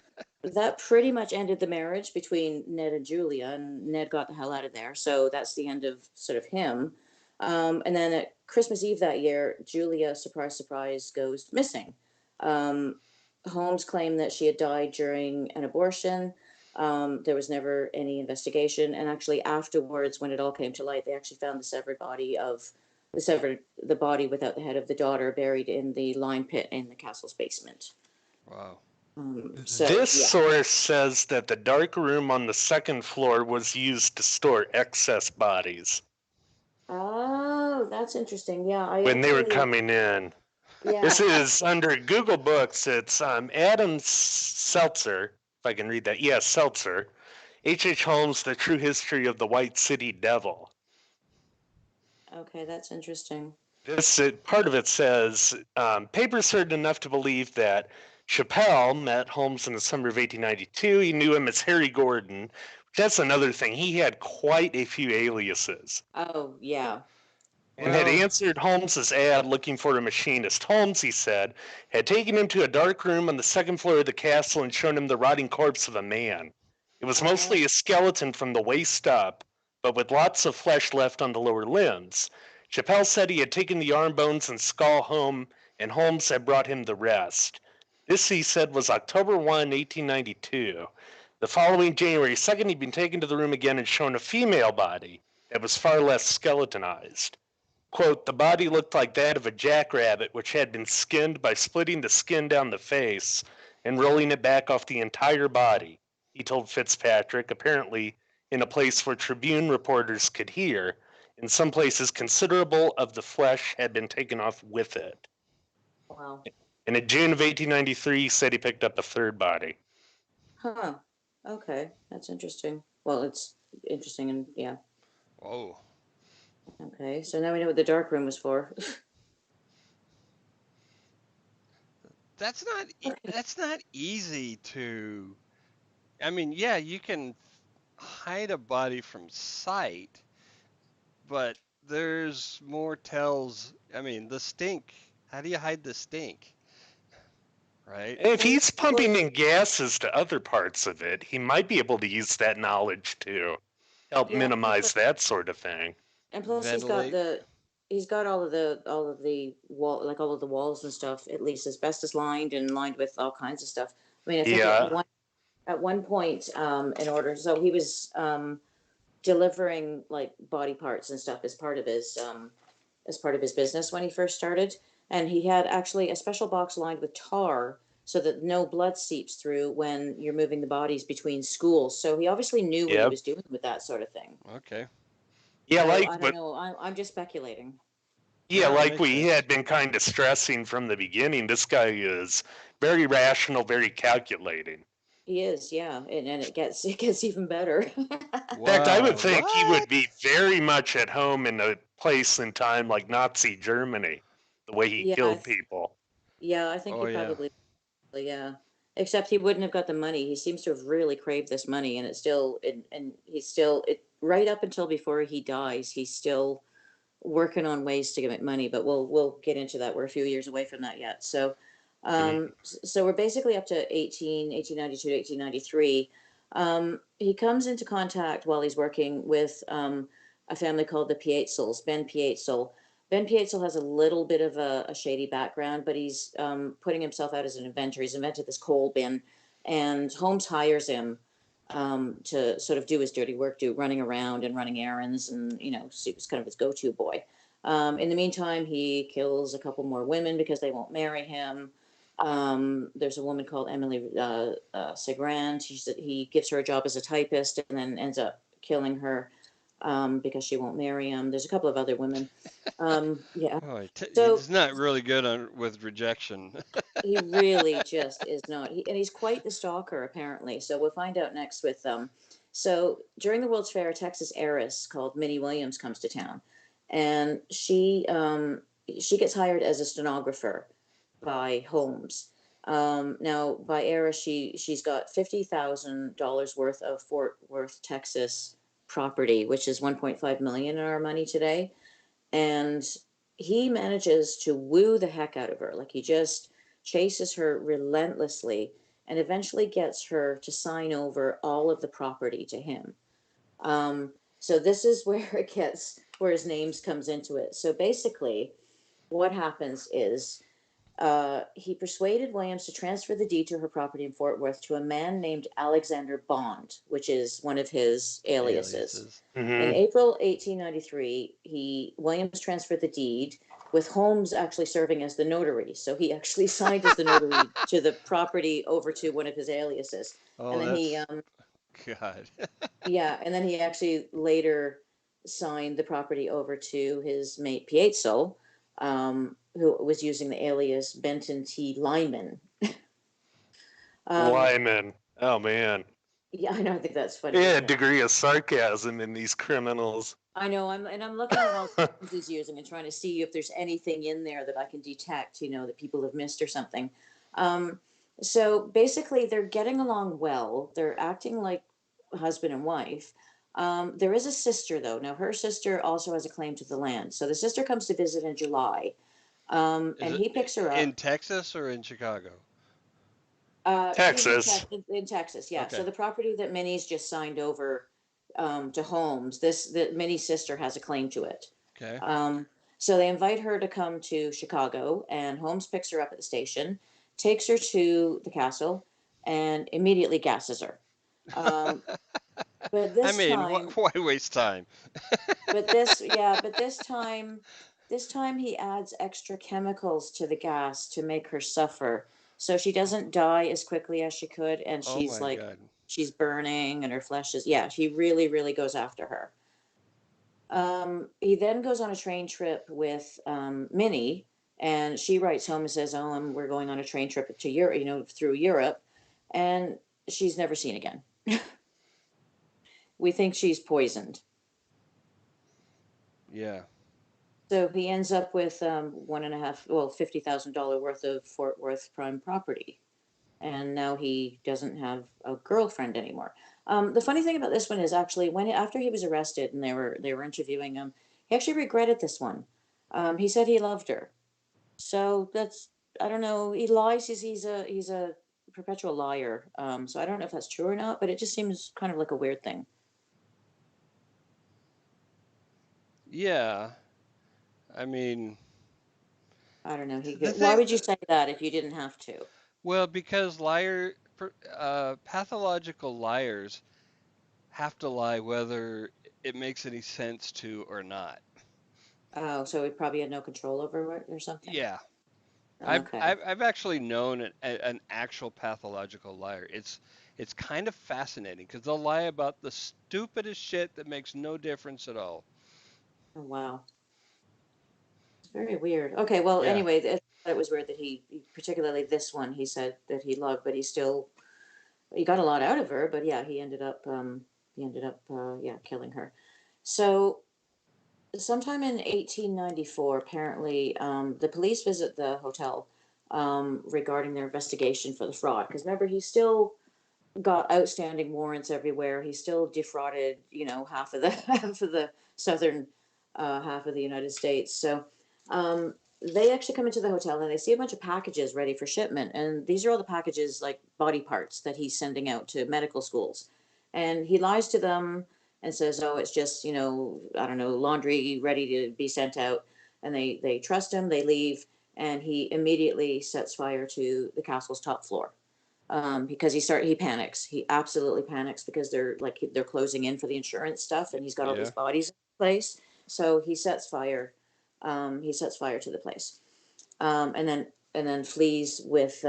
that pretty much ended the marriage between Ned and Julia, and Ned got the hell out of there. So that's the end of sort of him. And then at Christmas Eve that year, Julia, surprise, surprise, goes missing. Um, Holmes claimed that she had died during an abortion. There was never any investigation, and actually afterwards, when it all came to light, they actually found the body without the head of the daughter buried in the lime pit in the castle's basement. Wow. This Yeah. source says that the dark room on the second floor was used to store excess bodies Oh, that's interesting. Yeah, I when they were actually, coming in. This yeah. is under Google Books. It's Adam Seltzer, if I can read that. Yeah, Seltzer. H. Holmes, The True History of the White City Devil. Okay, that's interesting. This part of it says papers heard enough to believe that Chappelle met Holmes in the summer of 1892. He knew him as Harry Gordon. That's another thing. He had quite a few aliases. Oh, yeah. And had Well, answered Holmes's ad looking for a machinist. Holmes, he said, had taken him to a dark room on the second floor of the castle and shown him the rotting corpse of a man. It was Uh, mostly a skeleton from the waist up, but with lots of flesh left on the lower limbs. Chappelle said he had taken the arm bones and skull home, and Holmes had brought him the rest. This, he said, was October 1, 1892. The following January 2nd, he'd been taken to the room again and shown a female body that was far less skeletonized. Quote, the body looked like that of a jackrabbit which had been skinned by splitting the skin down the face and rolling it back off the entire body, he told Fitzpatrick, apparently in a place where Tribune reporters could hear. In some places, considerable of the flesh had been taken off with it. wow. And in June of 1893, he said he picked up a third body. Huh. Okay, that's interesting. Well, it's interesting and yeah. whoa. Okay, so now we know what the dark room was for. That's not easy to. I mean, yeah, you can hide a body from sight, but there's more tells. I mean, the stink. How do you hide the stink? Right? And if he's Well, pumping in gases to other parts of it, he might be able to use that knowledge to help yeah, minimize that sort of thing. and plus Ventilate. he's got all of the all of the walls and stuff at least asbestos lined and lined with all kinds of stuff. I mean, I think Yeah. at one point, in order, so he was delivering like body parts and stuff as part of his business when he first started, and he had actually a special box lined with tar so that no blood seeps through when you're moving the bodies between schools. So he obviously knew what he Yep. was doing with that sort of thing. Okay. Yeah, So like I don't but know. I'm just speculating. Yeah, No, it like makes we sense. had been kind of stressing from the beginning, this guy is very rational, very calculating. He is, yeah, and it gets even better. In fact, I would Wow, think he what? would be very much at home in a place and time like Nazi Germany, the way he Yeah, killed people. yeah, I think Oh he yeah. probably, yeah. Except he wouldn't have got the money. He seems to have really craved this money, and it's still, and he's still, right up until before he dies, he's still working on ways to get money. But we'll get into that. We're a few years away from that yet. So, Mhm. so we're basically up to 1892 to 1893. He comes into contact while he's working with a family called the Pietzels, Ben Pietzel. Ben Pietzel has a little bit of a shady background, but he's putting himself out as an inventor. He's invented this coal bin, and Holmes hires him to sort of do his dirty work, running around and running errands, and he was kind of his go-to boy. In the meantime, he kills a couple more women because they won't marry him. There's a woman called Emily Segrand. He gives her a job as a typist and then ends up killing her because she won't marry him. There's a couple of other women. Yeah. Oh, So he's not really good with rejection. he really just is not. And he's quite the stalker, apparently. So we'll find out next with them. So during the World's Fair, a Texas heiress called Minnie Williams comes to town, and she gets hired as a stenographer by Holmes. Now, by heiress, she's got $50,000 worth of Fort Worth, Texas property, which is 1.5 million in our money today, and he manages to woo the heck out of her. Like, he just chases her relentlessly and eventually gets her to sign over all of the property to him. So this is where where his names comes into it. So basically what happens is he persuaded Williams to transfer the deed to her property in Fort Worth to a man named Alexander Bond, which is one of his aliases. Aliases. In Hmm. April 1893, Williams transferred the deed, with Holmes actually serving as the notary. So he actually signed as the notary to the property over to one of his aliases, and Oh, then that's God. yeah, and then he actually later signed the property over to his mate Pietzel, who was using the alias Benton T. Lyman. Um, Lyman. Oh, man. yeah, I know. I think that's funny, Yeah, a isn't it? degree of sarcasm in these criminals. I know. I'm looking at all the names he's using and trying to see if there's anything in there that I can detect, that people have missed or something. Um, so basically, they're getting along well. They're acting like husband and wife. There is a sister, though. Now, her sister also has a claim to the land. So the sister comes to visit in July, Is and it he picks her in up. Texas or in Chicago? She's in, Texas. in Texas, yeah. So Okay. the property that Minnie's just signed over to Holmes, that Minnie's sister has a claim to it. Okay. Um, so they invite her to come to Chicago, and Holmes picks her up at the station, takes her to the castle, and immediately gasses her. Um, but I this mean, time, why waste time? but this time he adds extra chemicals to the gas to make her suffer. So she doesn't die as quickly as she could, and Oh my God. she's burning and her flesh is, yeah, he really, really goes after her. He then goes on a train trip with Minnie, and she writes home and says, "Oh, we're going on a train trip to Europe, through Europe," and she's never seen again. We think she's poisoned. Yeah. So he ends up with one and a half, well, $50,000 worth of Fort Worth prime property, and now he doesn't have a girlfriend anymore. The funny thing about this one is actually after he was arrested and they were interviewing him, he actually regretted this one. He said he loved her. So that's, I don't know. He lies. He's a perpetual liar. So I don't know if that's true or not, but it just seems kind of like a weird thing. Yeah. I mean, I don't know. the Why thing. would you say that if you didn't have to? Well, because pathological liars have to lie whether it makes any sense to or not. Oh, so he probably had no control over it or something. Yeah. I've Okay. I've I've actually known an actual pathological liar. It's kind of fascinating because they'll lie about the stupidest shit that makes no difference at all. Oh, wow. Very weird. Okay, well, Yeah. anyway, it was weird that particularly this one, he said that he loved, but he got a lot out of her, but yeah, he ended up killing her. So sometime in 1894, apparently, the police visit the hotel regarding their investigation for the fraud. Because remember, he still got outstanding warrants everywhere. He still defrauded, half of the half of the southern half of the United States. So they actually come into the hotel and they see a bunch of packages ready for shipment. And these are all the packages, like body parts that he's sending out to medical schools. And he lies to them and says, "Oh, it's just, I don't know, laundry ready to be sent out." And they trust him. They leave, and he immediately sets fire to the castle's top floor. Because he panics. He absolutely panics because they're closing in for the insurance stuff, and he's got all these Yeah. bodies in place. So he sets fire. He sets fire to the place, and then flees with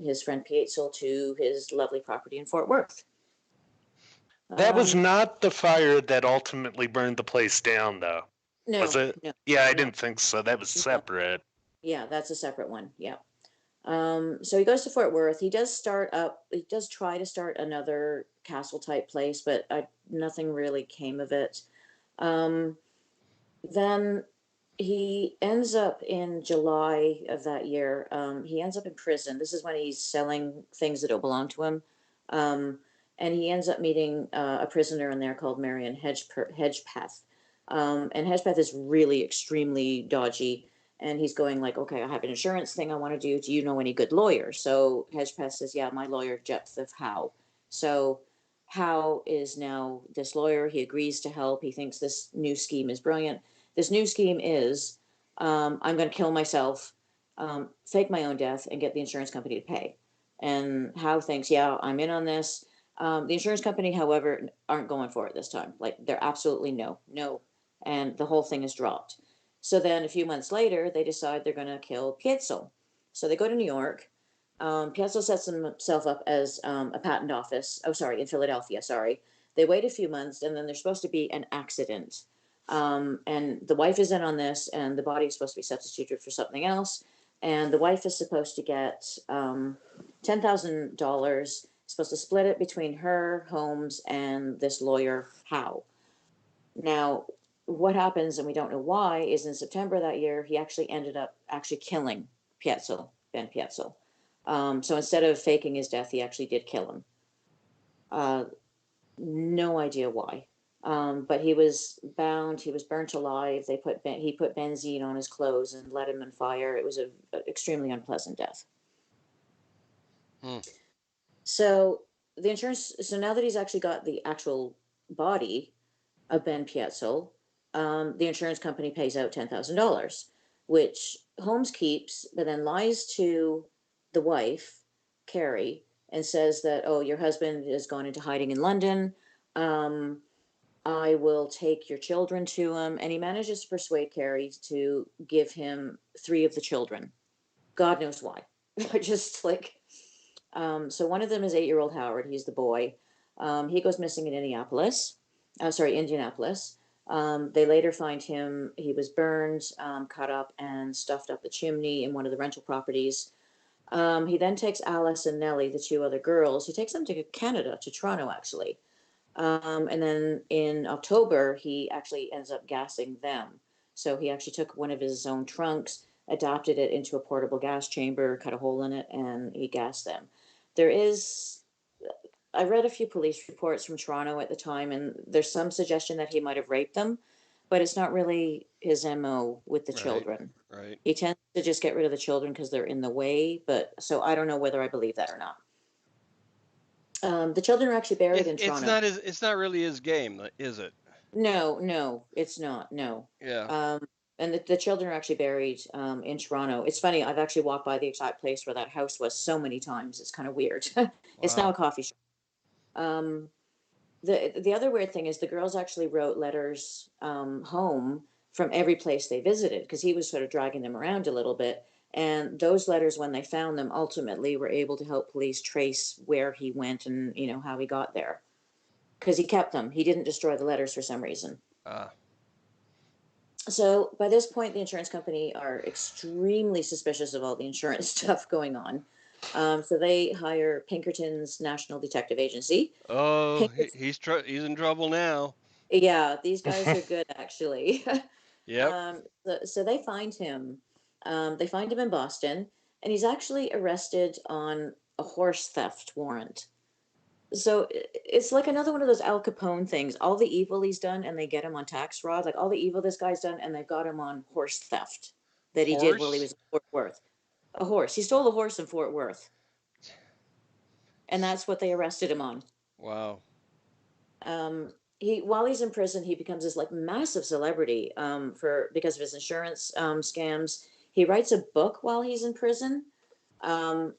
his friend Pietzel to his lovely property in Fort Worth. That was Um, not the fire that ultimately burned the place down, though. Was no, it? no, Yeah, I no, didn't think so. That was no. separate. Yeah, that's a separate one. Yeah. So he goes to Fort Worth. He does try to start another castle type place, but nothing really came of it. Um, then he ends up in July of that year. He ends up in prison. This is when he's selling things that don't belong to him. Um, and he ends up meeting a prisoner in there called Marion Hedgepeth. And Hedgepeth is really extremely dodgy. And he's going like, "Okay, I have an insurance thing I want to do. Do you know any good lawyers?" So Hedgepeth says, "Yeah, my lawyer, Jephthah Howe." So Howe is now this lawyer. He agrees to help. He thinks this new scheme is brilliant. This new scheme is, I'm going to kill myself, fake my own death, and get the insurance company to pay. And Howe thinks, "Yeah, I'm in on this." The insurance company, however, aren't going for it this time. Like, they're absolutely no, no. And the whole thing is dropped. So then a few months later, they decide they're going to kill Pietzel. So they go to New York. Pietzel sets himself up as a patent office. Oh, sorry, in Philadelphia, sorry. They wait a few months, and then there's supposed to be an accident. And the wife is in on this, and the body is supposed to be substituted for something else. And the wife is supposed to get $10,000, supposed to split it between her, Holmes, and this lawyer, Howe. Now, what happens, and we don't know why, is in September that year, he actually ended up killing Ben Pietzel. So instead of faking his death, he actually did kill him. No idea why. But he was bound. He was burnt alive. He put benzene on his clothes and let him on fire. It was an extremely unpleasant death. Hmm. So the insurance. So now that he's actually got the actual body of Ben Pietzel, the insurance company pays out $10,000, which Holmes keeps, but then lies to the wife, Carrie, and says that, "Oh, your husband has gone into hiding in London. Um, I will take your children to him." And he manages to persuade Carrie to give him 3 of the children. God knows why. Just like, so one of them is 8-year-old Howard. He's the boy. He goes missing in Indianapolis. They later find him. He was burned, cut up, and stuffed up the chimney in one of the rental properties. He then takes Alice and Nellie, the 2 other girls. He takes them to Canada, to Toronto, actually. And then in October, he actually ends up gassing them. So he actually took one of his own trunks, adapted it into a portable gas chamber, cut a hole in it, and he gassed them. I read a few police reports from Toronto at the time, and there's some suggestion that he might have raped them, but it's not really his MO with the Right. children. Right. He tends to just get rid of the children because they're in the way, but so I don't know whether I believe that or not. The children are actually buried in Toronto. It's not really his game, is it? No, no, it's not. No. Yeah. Um, and the children are actually buried in Toronto. It's funny. I've actually walked by the exact place where that house was so many times. It's kind of weird. It's now a Wow. coffee shop. Um, the other weird thing is the girls actually wrote letters home from every place they visited because he was sort of dragging them around a little bit. And those letters, when they found them, ultimately were able to help police trace where he went and how he got there because he kept them. He didn't destroy the letters for some reason. Ah. So by this point, the insurance company are extremely suspicious of all the insurance stuff going on. So they hire Pinkerton's National Detective Agency. Oh, Pinkerton, he's in trouble now. yeah, these guys are good actually. Yep. So they find him. They find him in Boston, and he's actually arrested on a horse theft warrant. So it's like another one of those Al Capone things. All the evil he's done, and they get him on tax fraud. Like all the evil this guy's done, and they've got him on horse theft that he did while he Horse? was in Fort Worth. A horse. He stole a horse in Fort Worth, and that's what they arrested him on. Wow. He while he's in prison, he becomes this like massive celebrity for because of his insurance scams. He writes a book while he's in prison. Um,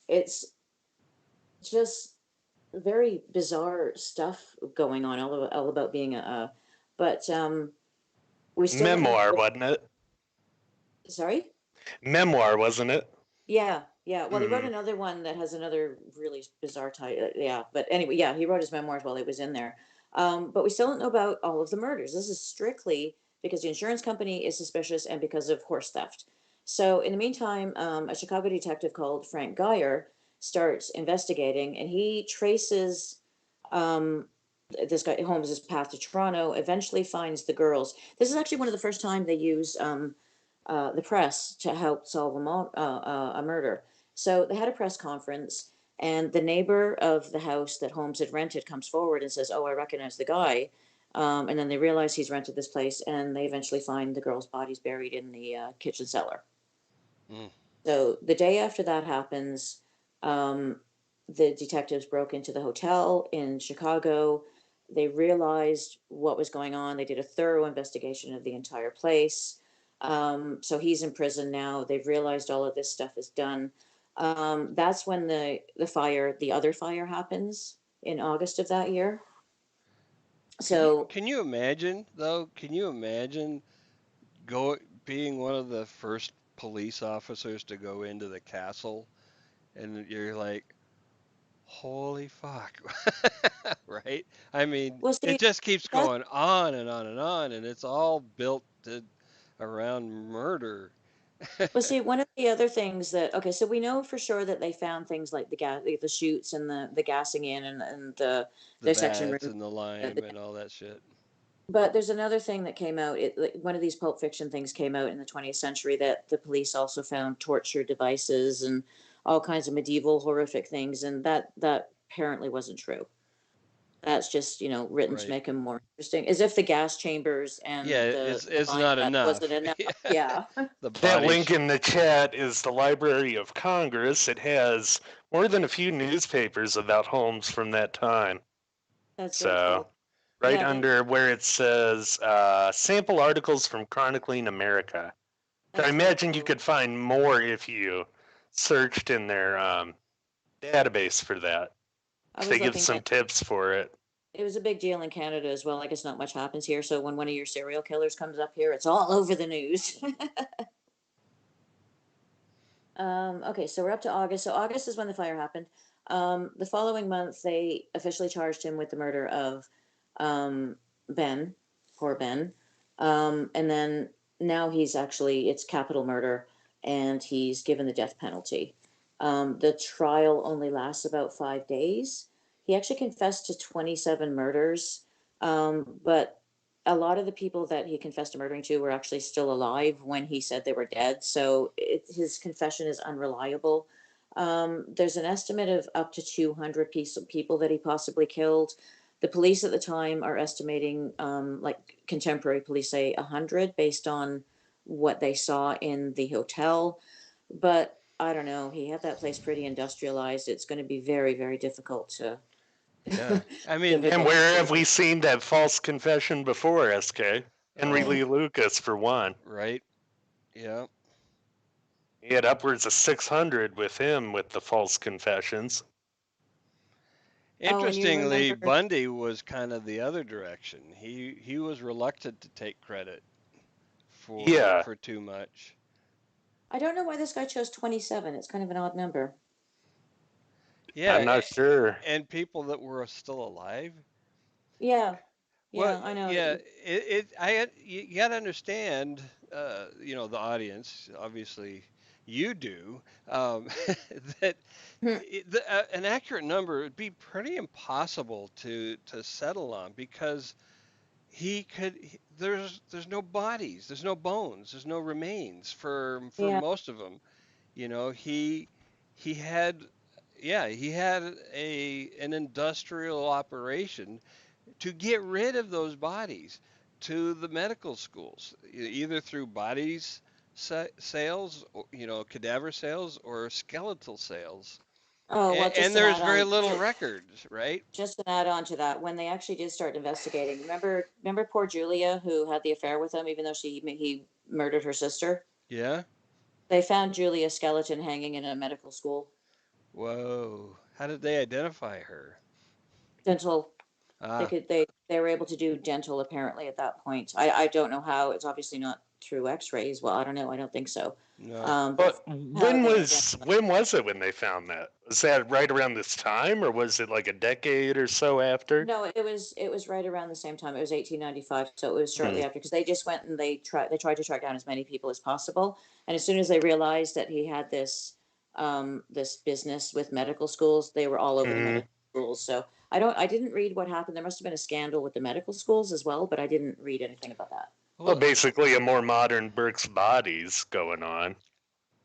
it's just very bizarre stuff going on all about being but we still don't know. Memoir, wasn't it? Sorry. Memoir, wasn't it? Yeah, well, he wrote Hmm. another one that has another really bizarre title. Yeah, but anyway, yeah, he wrote his memoirs while he was in there. But we still don't know about all of the murders. This is strictly because the insurance company is suspicious and because of horse theft. So in the meantime, a Chicago detective called Frank Geyer starts investigating, and he traces um, this guy Holmes's path to Toronto. Eventually, finds the girls. This is actually one of the first time they use the press to help solve a murder. So they had a press conference, and the neighbor of the house that Holmes had rented comes forward and says, "Oh, I recognize the guy." And then they realize he's rented this place, and they eventually find the girl's bodies buried in the kitchen cellar. Mm. So the day after that happens, um, the detectives broke into the hotel in Chicago. They realized what was going on. They did a thorough investigation of the entire place. So he's in prison now. They've realized all of this stuff is done. That's when the other fire happens in August of that year. So Can you imagine though? Can you imagine go being one of the first police officers to go into the castle and you're like, holy fuck. Right? I mean, we'll it see. just keeps That's going on and on and on, and it's all built around murder. Well, see, one of the other things that okay, so we know for sure that they found things like the chutes and the gassing in and the The dissection bats room. and the lime and all that shit. But there's another thing that came out. Like, one of these Pulp Fiction things came out in the 20th century that the police also found torture devices and all kinds of medieval horrific things, and that apparently wasn't true. That's just written to Right. make them more interesting, as if the gas chambers and Yeah, the it's lime not that wasn't enough. enough. Yeah. Yeah, The That body link sh in the chat is the Library of Congress. It has more than a few newspapers about Holmes from that time. that's very So, cool. right Yeah, that, under where it says sample articles from Chronicling America. So I that's very imagine you cool. could find more if you searched in their database for that. I They was give looking some at tips for it. it was a big deal in Canada as well. I guess not much happens here. So when one of your serial killers comes up here, it's all over the news. Okay, so we're up to August. So August is when the fire happened. The following month, they officially charged him with the murder of um, Ben, poor Ben. And then now it's capital murder, and he's given the death penalty. The trial only lasts about 5 days. He actually confessed to 27 murders, but a lot of the people that he confessed to murdering to were actually still alive when he said they were dead. So his confession is unreliable. There's an estimate of up to 200 people that he possibly killed. The police at the time are estimating, like contemporary police say, 100 based on what they saw in the hotel. But I don't know. He had that place pretty industrialized. It's going to be very, very difficult to Yeah. I mean, And difficult to where prove have we him. seen that false confession before, SK? Henry oh, Lee Lucas, for one. right. Yeah. He had upwards of 600 with him with the false confessions. Oh, and you Interestingly, remember? Bundy was kind of the other direction. He was reluctant to take credit Yeah, for too much. I don't know why this guy chose 27. It's kind of an odd number. I'm Yeah, not sure. and people that were still alive. Yeah. Well, Yeah, I know. yeah, you got to understand, the audience, obviously you do, that an accurate number would be pretty impossible to settle on because there's no bodies, there's no bones, there's no remains for Yeah. most of them. You know, he had, yeah, he had an industrial operation to get rid of those bodies to the medical schools, either through bodies sales, cadaver sales or skeletal sales. Oh, well, And there's very little records, right? just an add on to that. When they actually did start investigating, remember poor Julia who had the affair with him, even though he murdered her sister. Yeah. They found Julia's skeleton hanging in a medical school. Whoa. How did they identify her? Dental. Ah, They were able to do dental apparently at that point. I don't know how. It's obviously not through X-rays. Well, I don't know. I don't think so. no. But But how when they was identified. when was it when they found that? Was that right around this time, or was it like a decade or so after? No, it was right around the same time. It was 1895, so it was Hmm. shortly after because they just went and they tried to track down as many people as possible. And as soon as they realized that he had this business with medical schools, they were all over the Hmm. medical schools. So I didn't read what happened. There must have been a scandal with the medical schools as well, but I didn't read anything about that. Well, Well, basically a more modern Burke's Bodies going on.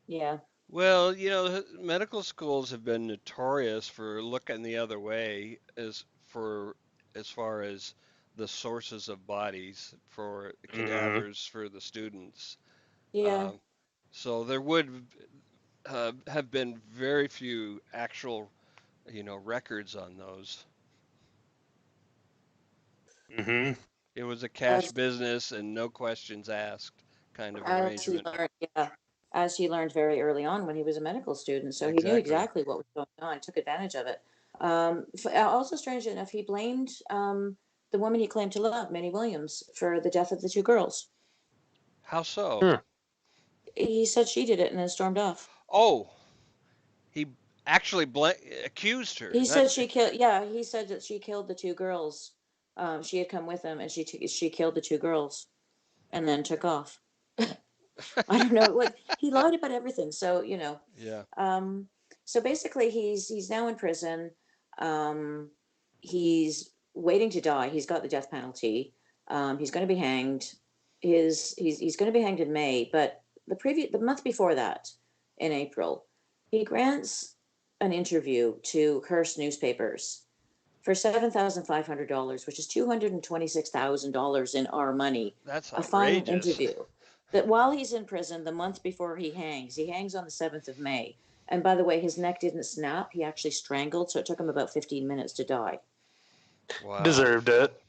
Yeah. well, medical schools have been notorious for looking the other way as far as the sources of bodies for Hmm. cadavers for the students. Yeah. Um, so there would have been very few actual, records on those. Hmm. It was a cash As business and no questions asked kind of as he arrangement. learned, yeah, as he learned very early on when he was a medical student, so he knew Exactly. exactly what was going on, took advantage of it. Also, strangely enough, he blamed the woman he claimed to love, Minnie Williams, for the death of the two girls. How so? Huh. He said she did it and then stormed off. Oh, he actually accused her. He Not. said she killed. Yeah, he said that she killed the two girls. She had come with him, and she killed the two girls and then took off. I don't know what he lied about everything. So Yeah. Um, so basically, he's now in prison. Um, he's waiting to die. He's got the death penalty. He's going to be hanged. He's going to be hanged in May, but the month before that, in April, he grants an interview to Hearst newspapers for $7,500, which is $226,000 in our money. That's A final outrageous. interview. That while he's in prison, the month before he hangs on the 7th of May. And by the way, his neck didn't snap. He actually strangled, so it took him about 15 minutes to die. Wow. Deserved it.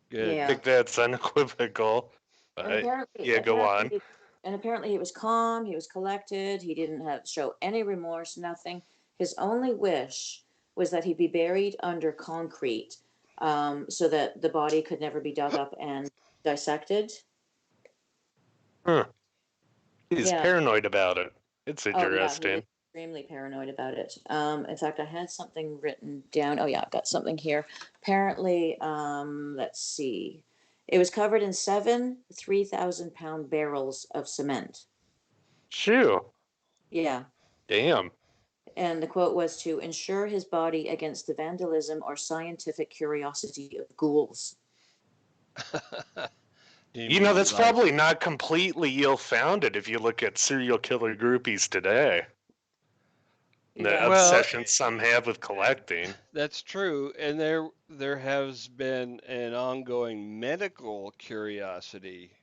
Good. I Yeah. think that's unequivocal. And But apparently, yeah, go on. apparently, and apparently, he was calm. He was collected. He didn't show any remorse. Nothing. His only wish was that he be buried under concrete, so that the body could never be dug up and dissected. Huh. He's Yeah. paranoid about it. It's Oh yeah, he was interesting. extremely paranoid about it. In fact, I had something written down. Oh yeah, I've got something here. Apparently, let's see. It was covered in seven 3,000-pound barrels of cement. Shoo. Yeah. Damn. And the quote was to ensure his body against the vandalism or scientific curiosity of ghouls. Do you You know, mean that's like probably not completely ill-founded if you look at serial killer groupies today. The Yeah. well, obsession some have with collecting. that's true, and there has been an ongoing medical curiosity.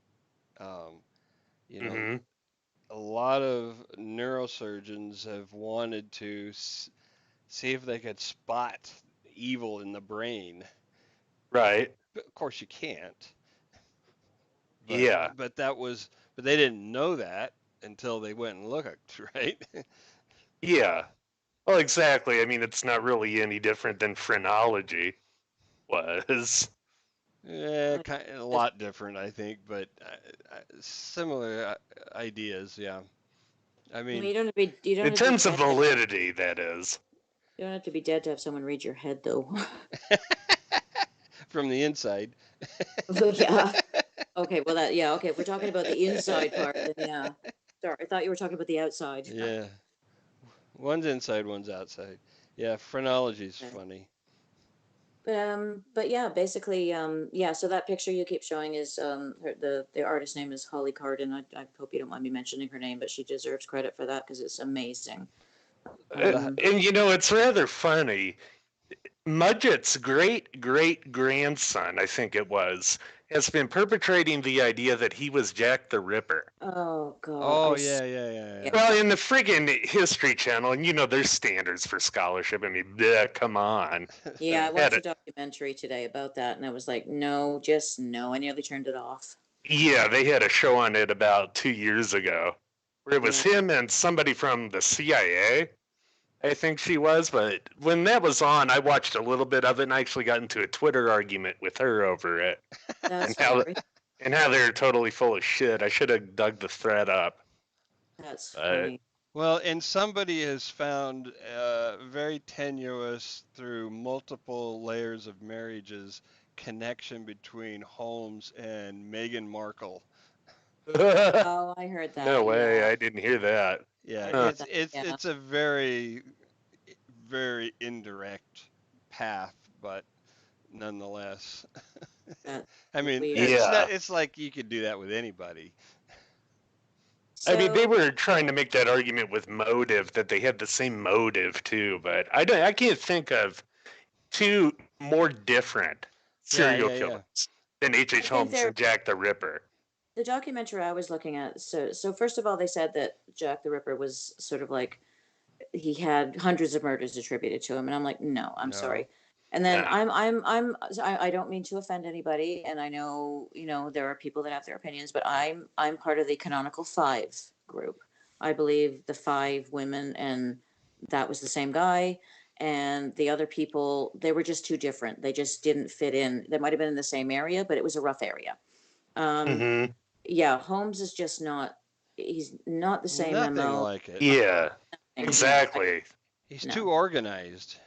Um, you know, Hmm. a lot of neurosurgeons have wanted to see if they could spot evil in the brain. Right. But of course, you can't. But Yeah. but but they didn't know that until they went and looked, right? Yeah. Well, exactly. I mean, it's not really any different than phrenology was. Yeah, I a just- lot different, I think, but similar ideas. Yeah, I I mean, mean, you don't In have to be terms of dead. validity, that is. You don't have to be dead to have someone read your head, though. from the inside. Yeah. Okay. Well, okay. If we're talking about the inside part, then yeah. Sorry, I thought you were talking about the outside. Yeah, one's inside, one's outside. Yeah, phrenology's Okay. funny. But yeah, basically, yeah. So that picture you keep showing is the artist name is Holly Cardin. I hope you don't mind me mentioning her name, but she deserves credit for that because it's amazing. And it's rather funny. Mudgett's great grandson, I think it was, has been perpetrating the idea that he was Jack the Ripper. Oh God, Oh yeah. Well, in the friggin' History Channel, and there's standards for scholarship. I mean, bleh, come on. Yeah, I Had watched a it. documentary today about that, and I was like, no, just no. I nearly turned it off. Yeah, they had a show on it about 2 years ago, where it was Yeah. him and somebody from the CIA. I think she was, but when that was on, I watched a little bit of it and I actually got into a Twitter argument with her over it and That's how hilarious. they're totally full of shit. I should have dug the thread up. That's But funny. Well, and somebody has found very tenuous through multiple layers of marriages connection between Holmes and Meghan Markle. Oh, I heard no that. way, Yeah, I didn't hear that. Yeah, I Huh. heard it's that. it's Yeah. it's a very very indirect path, but nonetheless. That's I mean, weird. it's Yeah. not. It's like you could do that with anybody. I mean, they So were trying to make that argument with motive, that they had the same motive too, but I can't think of two more different serial Yeah. killers than I H.H. think Holmes they're and Jack the Ripper. the documentary I was looking at. So first of all, they said that Jack the Ripper was sort of like he had hundreds of murders attributed to him, and I'm like, no, I'm No. sorry. And then Yeah. I don't mean to offend anybody, and I know there are people that have their opinions, but I'm part of the canonical five group. I believe the five women, and that was the same guy, and the other people, they were just too different. They just didn't fit in. They might have been in the same area, but it was a rough area. Mm-hmm. Yeah, Holmes is just not. He's not the same Nothing MO. like it. Yeah, No, exactly. He's no, too organized.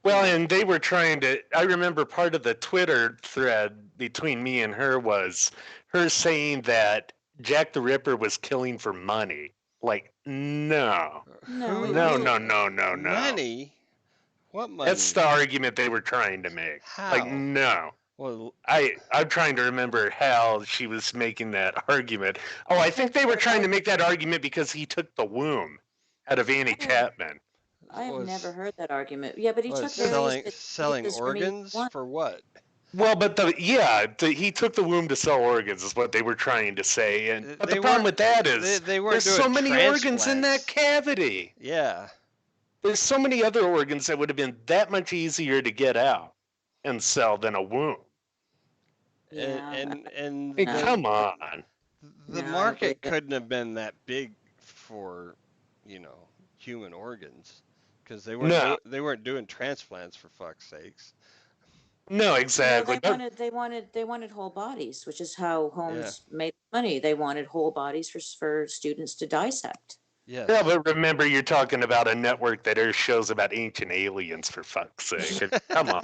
Well, no. and they were trying to. I remember part of the Twitter thread between me and her was her saying that Jack the Ripper was killing for money. Like, no. No, he No, wasn't. no, no, no, no. Money? What That's money? the argument they were trying to make. Like, How? no. Well, I'm trying to remember how she was making that argument. Oh, I think they were Never trying to heard. make that argument because he took the womb out of Annie I have, Chapman. I have never was heard that argument. Yeah, but he was took various selling diseases from each organs one. for what? Well, but he took the womb to sell organs, is what they were trying to say. But the They problem weren't with that is they weren't there's doing so many organs in that transplants. cavity. Yeah. There's so many other organs that would have been that much easier to get out and sell than a womb. Yeah, And Hey, no, come on. the no, I don't believe market it. couldn't have been that big for, human organs because No, they weren't doing transplants for fuck's sakes. no, Well, exactly. But they wanted whole bodies, which is how Yeah. Holmes made money. They wanted whole bodies for students to dissect. yeah, Yes. but remember, you're talking about a network that airs shows about ancient aliens, for fuck's sake. Come on.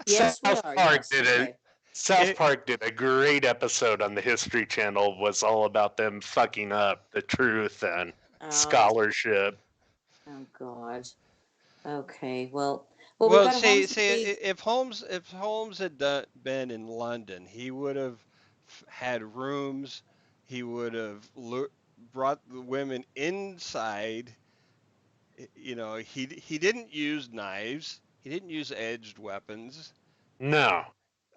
Yes, we South are. Park Yes, did a okay. South It, Park did a great episode on the History Channel. Was all about them fucking up the truth and Oh, scholarship. oh God. Okay. Well, we've well, got a see, Holmes see, movie. if Holmes had been in London, he would have had rooms. He would have brought the women inside. He didn't use knives. He didn't use edged weapons. No.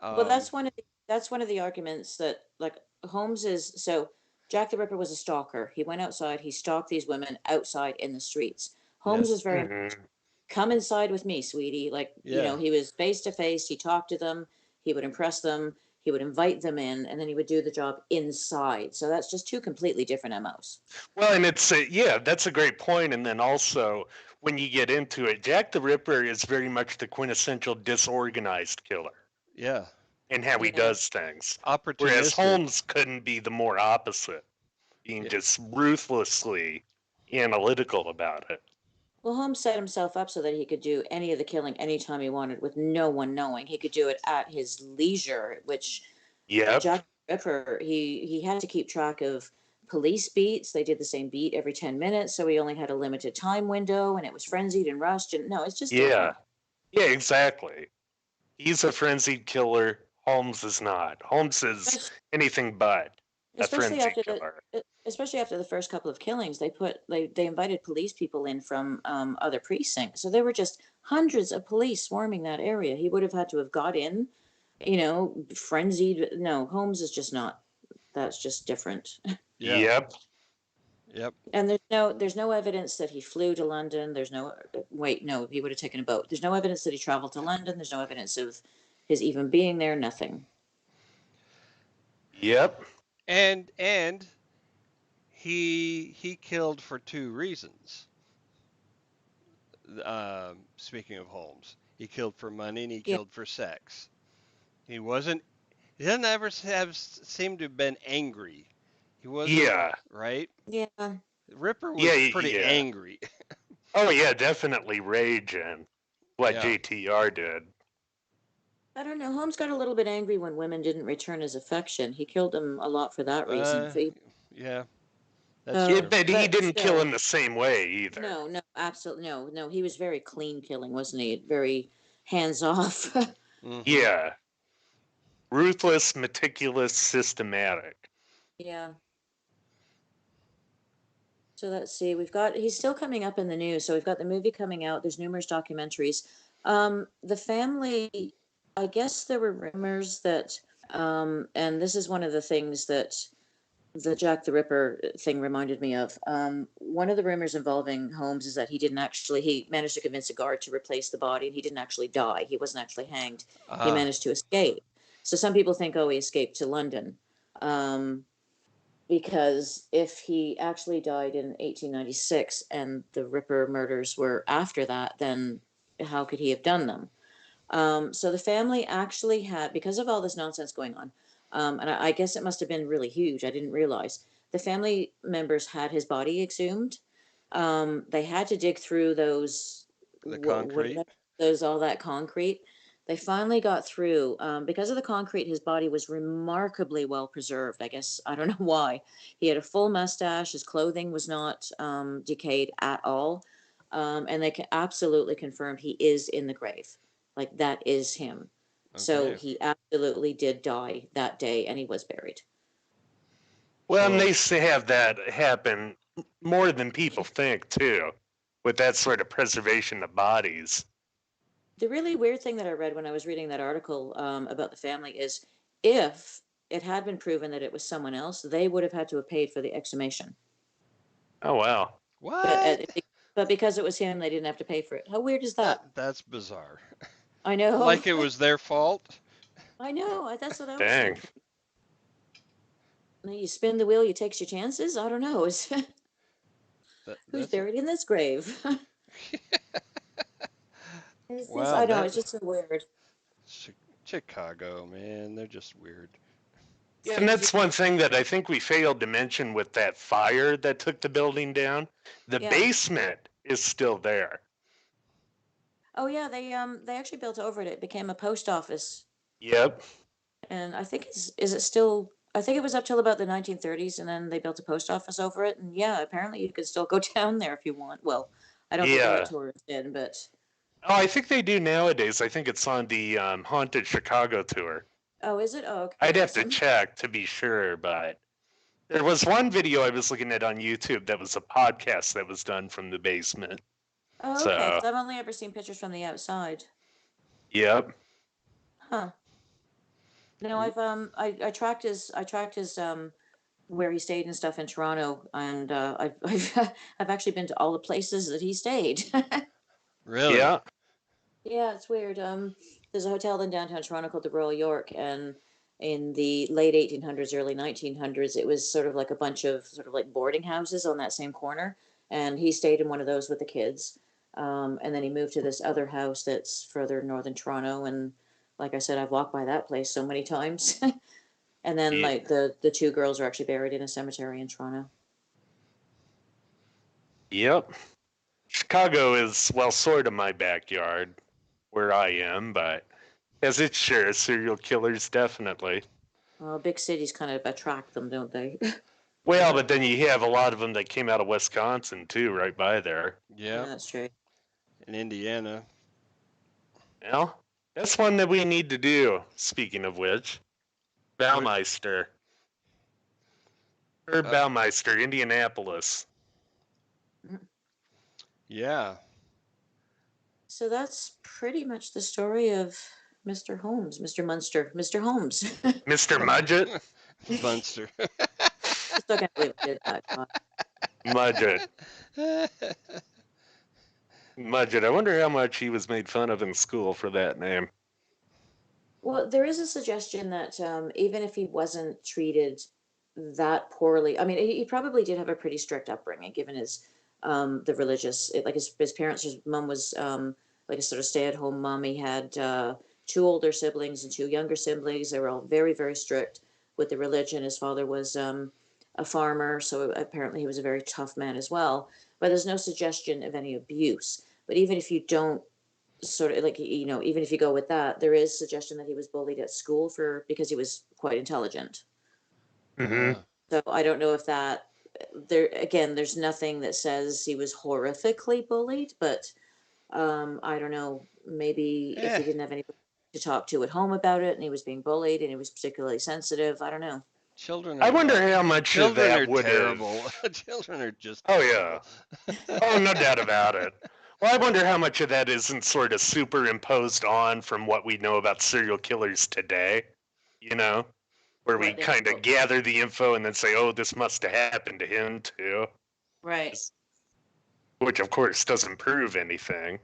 Well, Um, that's one of the arguments that like Holmes is so Jack the Ripper was a stalker. He went outside, he stalked these women outside in the streets. Holmes yes. is very Mm-hmm. come inside with me, sweetie. Like, Yeah. he was face to face, he talked to them, he would impress them, he would invite them in, and then he would do the job inside. So that's just two completely different MOs. Well, and yeah, that's a great point. And then also, when you get into it, Jack the Ripper is very much the quintessential disorganized killer Yeah. in how he Yeah. does things. Whereas Opportunistic. Holmes couldn't be the more opposite, being Yeah. just ruthlessly analytical about it. Well, Holmes set himself up so that he could do any of the killing anytime he wanted with no one knowing. He could do it at his leisure, which Yep. Jack the Ripper, he had to keep track of police beats. They did the same beat every 10 minutes, so he only had a limited time window, and it was frenzied and rushed. And no, it's just Yeah. different. Yeah, exactly. He's a frenzied killer. Holmes is not. Holmes is Especially anything but a especially frenzied after killer. especially after the first couple of killings, they invited police people in from other precincts, so there were just hundreds of police swarming that area. He would have had to have got in, frenzied. No, Holmes is just not. That's just different. Yeah. Yep. Yep. And there's no evidence that he flew to London. There's no wait, no, he would have taken a boat. There's no evidence that he traveled to London. There's no evidence of his even being there. Nothing. Yep. And he killed for two reasons. Speaking of Holmes, he killed for money and he Yeah, killed for sex. He wasn't. He doesn't ever have seemed to have been angry. He wasn't Yeah. right. yeah. Ripper Yeah. was pretty Yeah. angry. Oh, yeah, definitely rage and what Yeah. JTR did. I don't know. Holmes got a little bit angry when women didn't return his affection. He killed them a lot for that reason. Uh. Yeah. That's Yeah, So, true. but he but didn't kill still, him the same way either. no, no, absolutely no, no. He was very clean killing, wasn't he? Very hands off. Hmm. Yeah. Ruthless, meticulous, systematic. Yeah. So let's see. He's still coming up in the news. So we've got the movie coming out. There's numerous documentaries. The family, I guess there were rumors that, and this is one of the things that the Jack the Ripper thing reminded me of. One of the rumors involving Holmes is that he managed to convince a guard to replace the body, and he didn't actually die. He wasn't actually hanged. He Ah. managed to escape. So some people think, oh, he escaped to London. Um, because if he actually died in 1896 and the Ripper murders were after that, then how could he have done them? So the family actually had, because of all this nonsense going on, and I guess it must have been really huge. I didn't realize the family members had his body exhumed. They had to dig through those, The what concrete. those all that concrete. They finally got through. Because of the concrete, his body was remarkably well preserved. I guess I don't know why. He had a full mustache. His clothing was not decayed at all, and they can absolutely confirmed he is in the grave. Like that is him. So Okay. he absolutely did die that day, and he was buried. Well, and So. they have that happen more than people think, too, with that sort of preservation of bodies. The really weird thing that I read when I was reading that article about the family is if it had been proven that it was someone else, they would have had to have paid for the exhumation. Oh, wow. But What? but because it was him, they didn't have to pay for it. How weird is that? That's bizarre. I know. Like it was their fault. I know. That's what I was Dang. thinking. You spin the wheel, you take your chances. I don't know. Who's That's buried in this grave? wow. I know. That It's just so weird. Chicago, man, they're just weird. Yeah, and that's one thing that I think we failed to mention with that fire that took the building down. The Yeah. basement is still there. Oh yeah, they actually built over it. It became a post office, Yep. and I think is it still? I think it was up till about the 1930s, and then they built a post office over it. And yeah, apparently you could still go down there if you want. Well, I don't think they let Yeah. tourists in, but Oh, I think they do nowadays. I think it's on the Haunted Chicago tour. oh, is it? Oh, okay, I'd have to awesome. check to be sure, but there was one video I was looking at on YouTube that was a podcast that was done from the basement. Oh, okay, So, because I've only ever seen pictures from the outside. yep. Huh. No, I tracked his where he stayed and stuff in Toronto, and I've actually been to all the places that he stayed. Really? Yeah. Yeah, it's weird. There's a hotel in downtown Toronto called the Royal York, and in the late 1800s, early 1900s, it was sort of like a bunch of sort of like boarding houses on that same corner, and he stayed in one of those with the kids. And then he moved to this other house that's further northern Toronto, and like I said, I've walked by that place so many times. And then Yeah. like the two girls are actually buried in a cemetery in Toronto. Yep. Chicago is, well, sort of my backyard where I am, but has its share of serial killers, definitely. Well, big cities kind of attract them, don't they? Well, but then you have a lot of them that came out of Wisconsin, too, right by there. Yeah, Yeah, that's true. in Indiana. Well, that's one that we need to do, speaking of which. What? Baumeister. Herb Uh, Baumeister, Indianapolis. yeah. So that's pretty much the story of Mr. Holmes, Mr. Munster, Mr. Holmes. Mr. Mudgett? Munster. Still can't believe I did that. God. Mudgett. Mudgett. I wonder how much he was made fun of in school for that name. Well, there is a suggestion that even if he wasn't treated that poorly, I mean, he probably did have a pretty strict upbringing, given his the religious, like his parents. His mom was like a sort of stay-at-home mom. He had two older siblings and two younger siblings. They were all very, very strict with the religion. His father was a farmer, so apparently he was a very tough man as well. But there's no suggestion of any abuse. But even if you don't sort of like, even if you go with that, there is suggestion that he was bullied at school because he was quite intelligent. Mm-hmm. So I don't know if that there's nothing that says he was horrifically bullied, but I don't know, maybe if he didn't have anybody to talk to at home about it and he was being bullied and he was particularly sensitive, I don't know. Children I are wonder like, how much of children that are would terrible. have. Children are just Oh, terrible. Oh, no doubt about it. Well, I wonder how much of that isn't sort of superimposed on from what we know about serial killers today, you know, where we What they kind of gather the info and then say, oh, this must have happened to him too, right. which of course doesn't prove anything.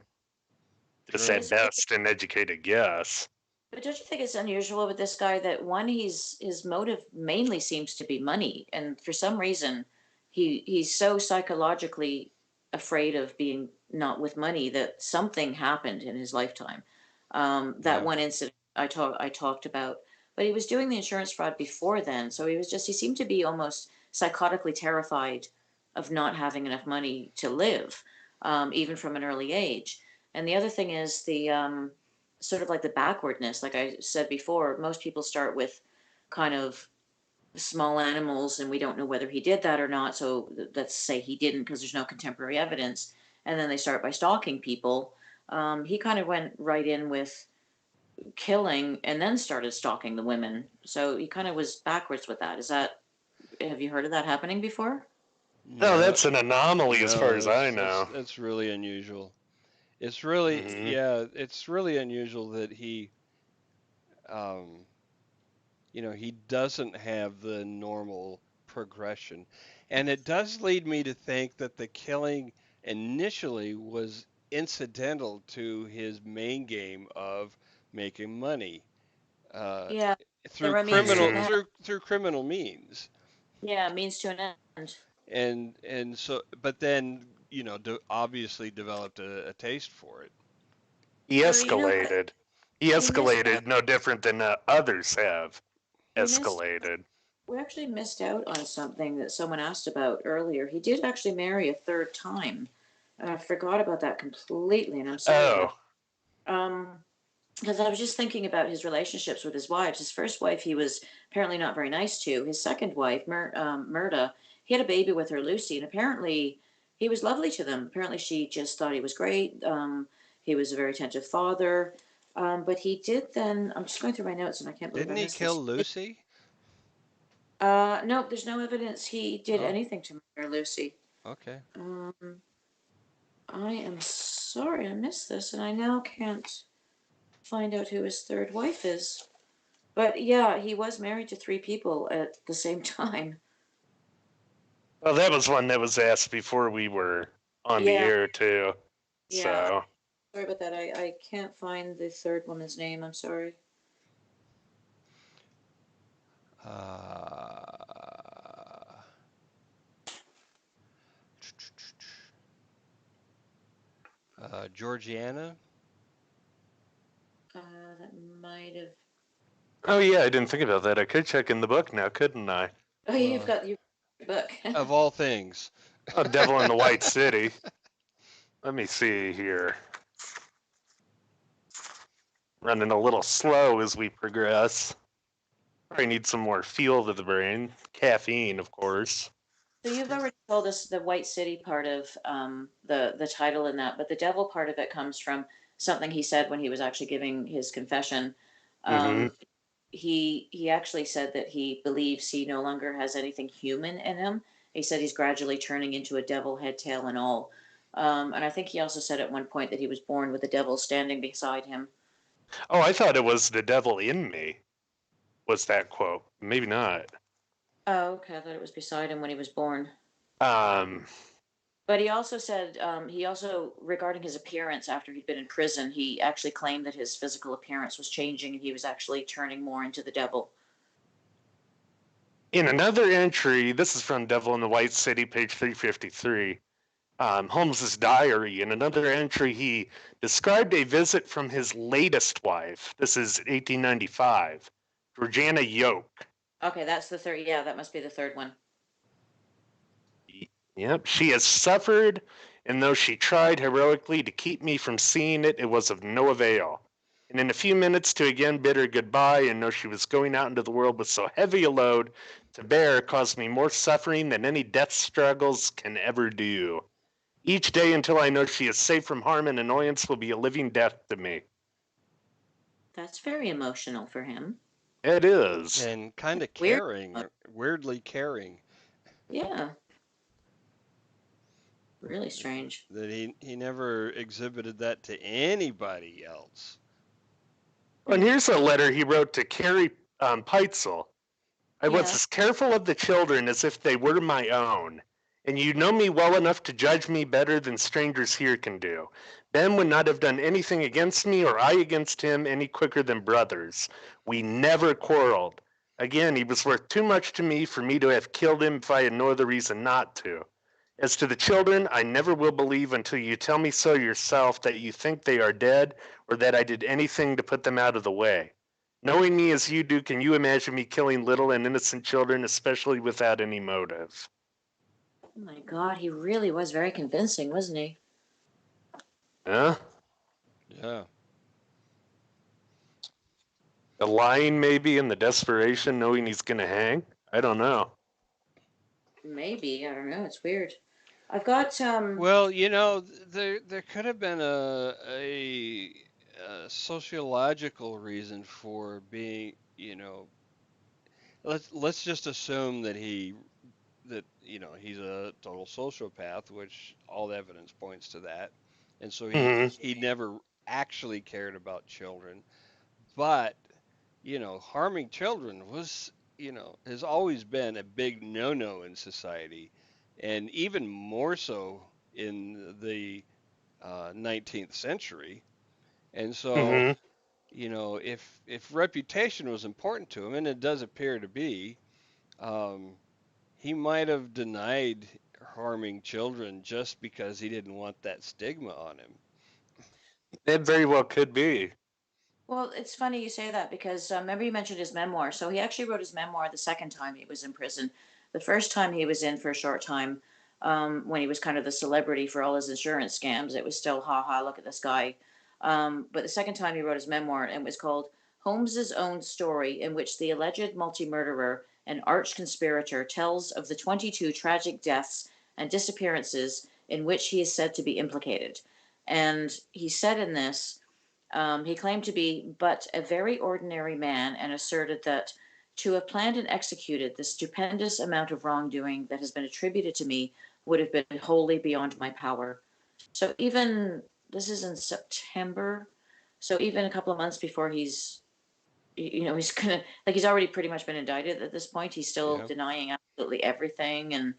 Just True. at best an educated guess. But don't you think it's unusual with this guy that one, his motive mainly seems to be money, and for some reason, he's so psychologically afraid of being not with money that something happened in his lifetime. That Yeah. one incident I talked about, but he was doing the insurance fraud before then, so he seemed to be almost psychotically terrified of not having enough money to live, even from an early age. And the other thing is the sort of like the backwardness. Like I said before, most people start with kind of small animals, and we don't know whether he did that or not. So let's say he didn't, because there's no contemporary evidence. And then they start by stalking people. He kind of went right in with killing and then started stalking the women. So he kind of was backwards with that. Have you heard of that happening before? No, that's an anomaly as far as I that's, know. that's really unusual. It's really, Mhm. it's really unusual that he, um, he doesn't have the normal progression. And it does lead me to think that the killing initially was incidental to his main game of making money uh, Yeah, there through are means to criminal an Mhm. end. through criminal means. Yeah, means to an end. And so, but then, obviously developed a taste for it. He So you know what? escalated. He We missed out. escalated no different than others have We missed. escalated. We actually missed out on something that someone asked about earlier. He did actually marry a third time. I forgot about that completely, and I'm sorry about. Oh, Because I was just thinking about his relationships with his wives. His first wife, he was apparently not very nice to. His second wife, Murda, he had a baby with her, Lucy, and apparently he was lovely to them. Apparently, she just thought he was great. He was a very attentive father. But he did then. I'm just going through my notes, and I can't believe I Didn't he missed kill this. Lucy? Nope, there's no evidence he did Oh, anything to murder Lucy. okay. Um, I am sorry I missed this, and I now can't find out who his third wife is. But yeah, he was married to three people at the same time. well, that was one that was asked before we were on the Yeah, air too. yeah. So, Sorry about that. I can't find the third woman's name. I'm sorry. Uh, Georgiana? That might have. oh yeah, I didn't think about that. I could check in the book now, couldn't I? Oh, Well, your book. of all things. Oh, Devil in the White City. Let me see here. Running a little slow as we progress. I need some more fuel to the brain. Caffeine, of course. So you've already told us the White City part of the title in that, but the devil part of it comes from something he said when he was actually giving his confession. Mm-hmm. Um, he actually said that he believes he no longer has anything human in him. He said he's gradually turning into a devil, head, tail, and all. And I think he also said at one point that he was born with the devil standing beside him. Oh, I thought it was the devil in me. Was that quote? Maybe not. Oh, okay. I thought it was beside him when he was born. Um, But he also said, regarding his appearance after he'd been in prison, he actually claimed that his physical appearance was changing and he was actually turning more into the devil. in another entry, this is from Devil in the White City, page 353. Holmes's diary. In another entry, he described a visit from his latest wife. This is 1895, Georgiana Yoke. Okay, that's the third. Yeah, that must be the third one. Yep, she has suffered, and though she tried heroically to keep me from seeing it, it was of no avail. And in a few minutes to again bid her goodbye and know she was going out into the world with so heavy a load to bear caused me more suffering than any death struggles can ever do. Each day until I know she is safe from harm and annoyance will be a living death to me. That's very emotional for him. It is. And kind of Weird. caring, weirdly caring. Yeah. Really strange. That he never exhibited that to anybody else. And here's a letter he wrote to Carrie Peitzel. I was Yeah. as careful of the children as if they were my own, and you know me well enough to judge me better than strangers here can do. Ben would not have done anything against me or I against him any quicker than brothers. We never quarreled. Again, he was worth too much to me for me to have killed him if I had no other reason not to. As to the children, I never will believe until you tell me so yourself that you think they are dead or that I did anything to put them out of the way. Knowing me as you do, can you imagine me killing little and innocent children, especially without any motive? Oh my God, he really was very convincing, wasn't he? Huh? Yeah. The lying, maybe, and the desperation, knowing he's going to hang? I don't know. Maybe. I don't know. It's weird. I've got Well, there could have been a sociological reason for being, let's just assume that he's a total sociopath, which all evidence points to that, and so Mm-hmm. he never actually cared about children, but harming children has always been a big no-no in society, and even more so in the 19th century. And so, Mm-hmm. if reputation was important to him, and it does appear to be, um, he might have denied harming children just because he didn't want that stigma on him. It very well could be. Well, it's funny you say that because remember you mentioned his memoir. So he actually wrote his memoir the second time he was in prison. The first time he was in for a short time, when he was kind of the celebrity for all his insurance scams, it was still, ha ha, look at this guy. But the second time he wrote his memoir, and it was called Holmes's Own Story, in which the alleged multi-murderer and arch conspirator tells of the 22 tragic deaths and disappearances in which he is said to be implicated. And he said in this, he claimed to be but a very ordinary man and asserted that to have planned and executed the stupendous amount of wrongdoing that has been attributed to me would have been wholly beyond my power. So even this is in September, so even a couple of months before he's gonna, like, he's already pretty much been indicted at this point. He's still Yeah. denying absolutely everything, and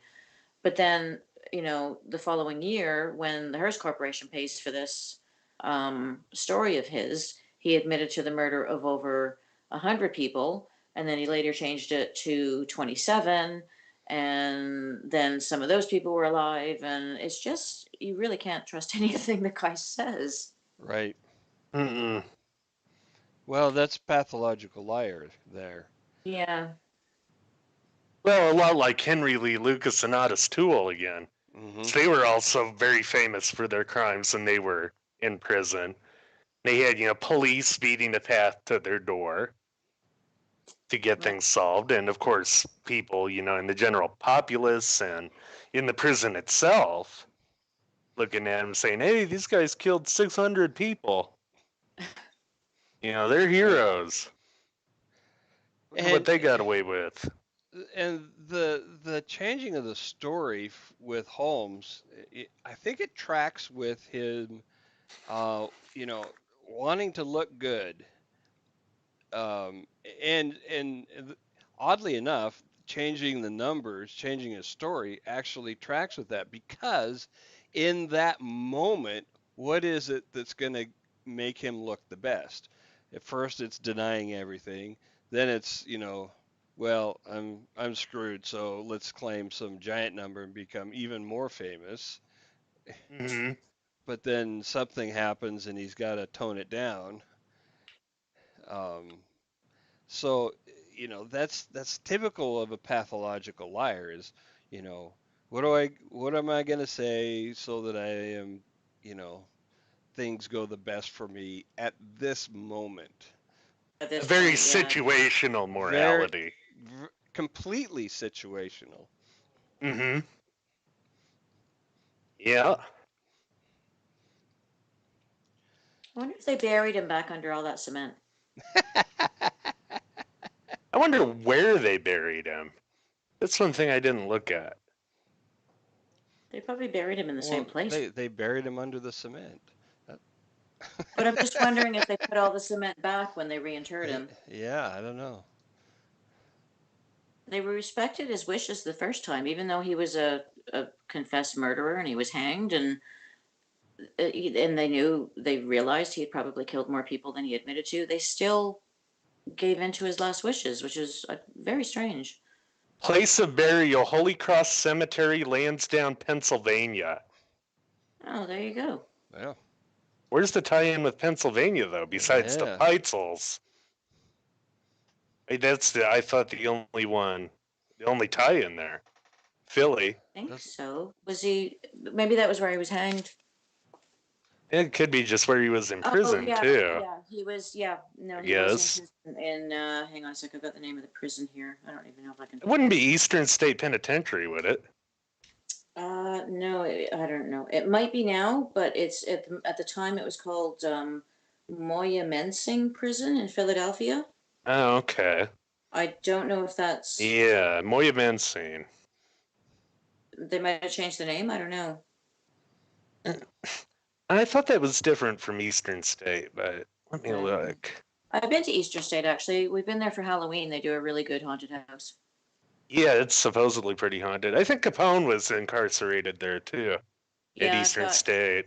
but then, the following year, when the Hearst Corporation pays for this story of his, he admitted to the murder of over 100 people, and then he later changed it to 27, and then some of those people were alive, and it's just, you really can't trust anything the guy says. Right. Mm-mm. Well, that's pathological liar there. Yeah. Well, a lot like Henry Lee Lucas and Otis Toole again. Hmm. They were also very famous for their crimes when they were in prison. They had, police beating a path to their door to get Right. things solved. And of course, people, in the general populace and in the prison itself, looking at them saying, hey, these guys killed 600 people. They're Right. heroes. Look at what And they got away with. the changing of the story with Holmes, I think it tracks with him, uh, you know, wanting to look good. Um, and oddly enough, changing the numbers, changing his story actually tracks with that because in that moment, what is it that's going to make him look the best? At first, it's denying everything. Then it's, well, I'm screwed, so let's claim some giant number and become even more famous. Hmm. But then something happens and he's got to tone it down. Um, So, that's typical of a pathological liar is, you know, what am I gonna say so that I am, you know, things go the best for me at this moment. At A this very point, yeah. situational Very, morality. completely situational. Hmm. Yeah. I wonder if they buried him back under all that cement. I wonder where they buried him. That's one thing I didn't look at. They probably buried him in the same Well, place. they buried him under the cement. That- But I'm just wondering if they put all the cement back when they reinterred him. Yeah, I don't know. They respected his wishes the first time, even though he was a confessed murderer and he was hanged, and they realized he had probably killed more people than he admitted to. They still gave in to his last wishes, which is very strange. Place of burial, Holy Cross Cemetery, Lansdowne, Pennsylvania. Oh, there you go. Yeah, Where's the tie-in with Pennsylvania, though, besides the yeah. Peitzels? I thought the only tie-in there. Philly. I think Does, so. Was he? Maybe that was where he was hanged. It could be just where he was in Oh prison, yeah, too, yeah. He was. Yeah, no, I he was in guess. prison. In hang on a sec. I've got the name of the prison here. I don't even know if I can. It wouldn't be Eastern State Penitentiary, would it? No, I don't know. It might be now, but it's at the time it was called Moyamensing Prison in Philadelphia. Oh, okay. I don't know if that's Yeah, Moyamensing. they might have changed the name. I don't know. I thought that was different from Eastern State, but let me I don't know. look. I've been to Eastern State actually. We've been there for Halloween. They do a really good haunted house. Yeah, it's supposedly pretty haunted. I think Capone was incarcerated there too, at Yeah, I've Eastern got. State.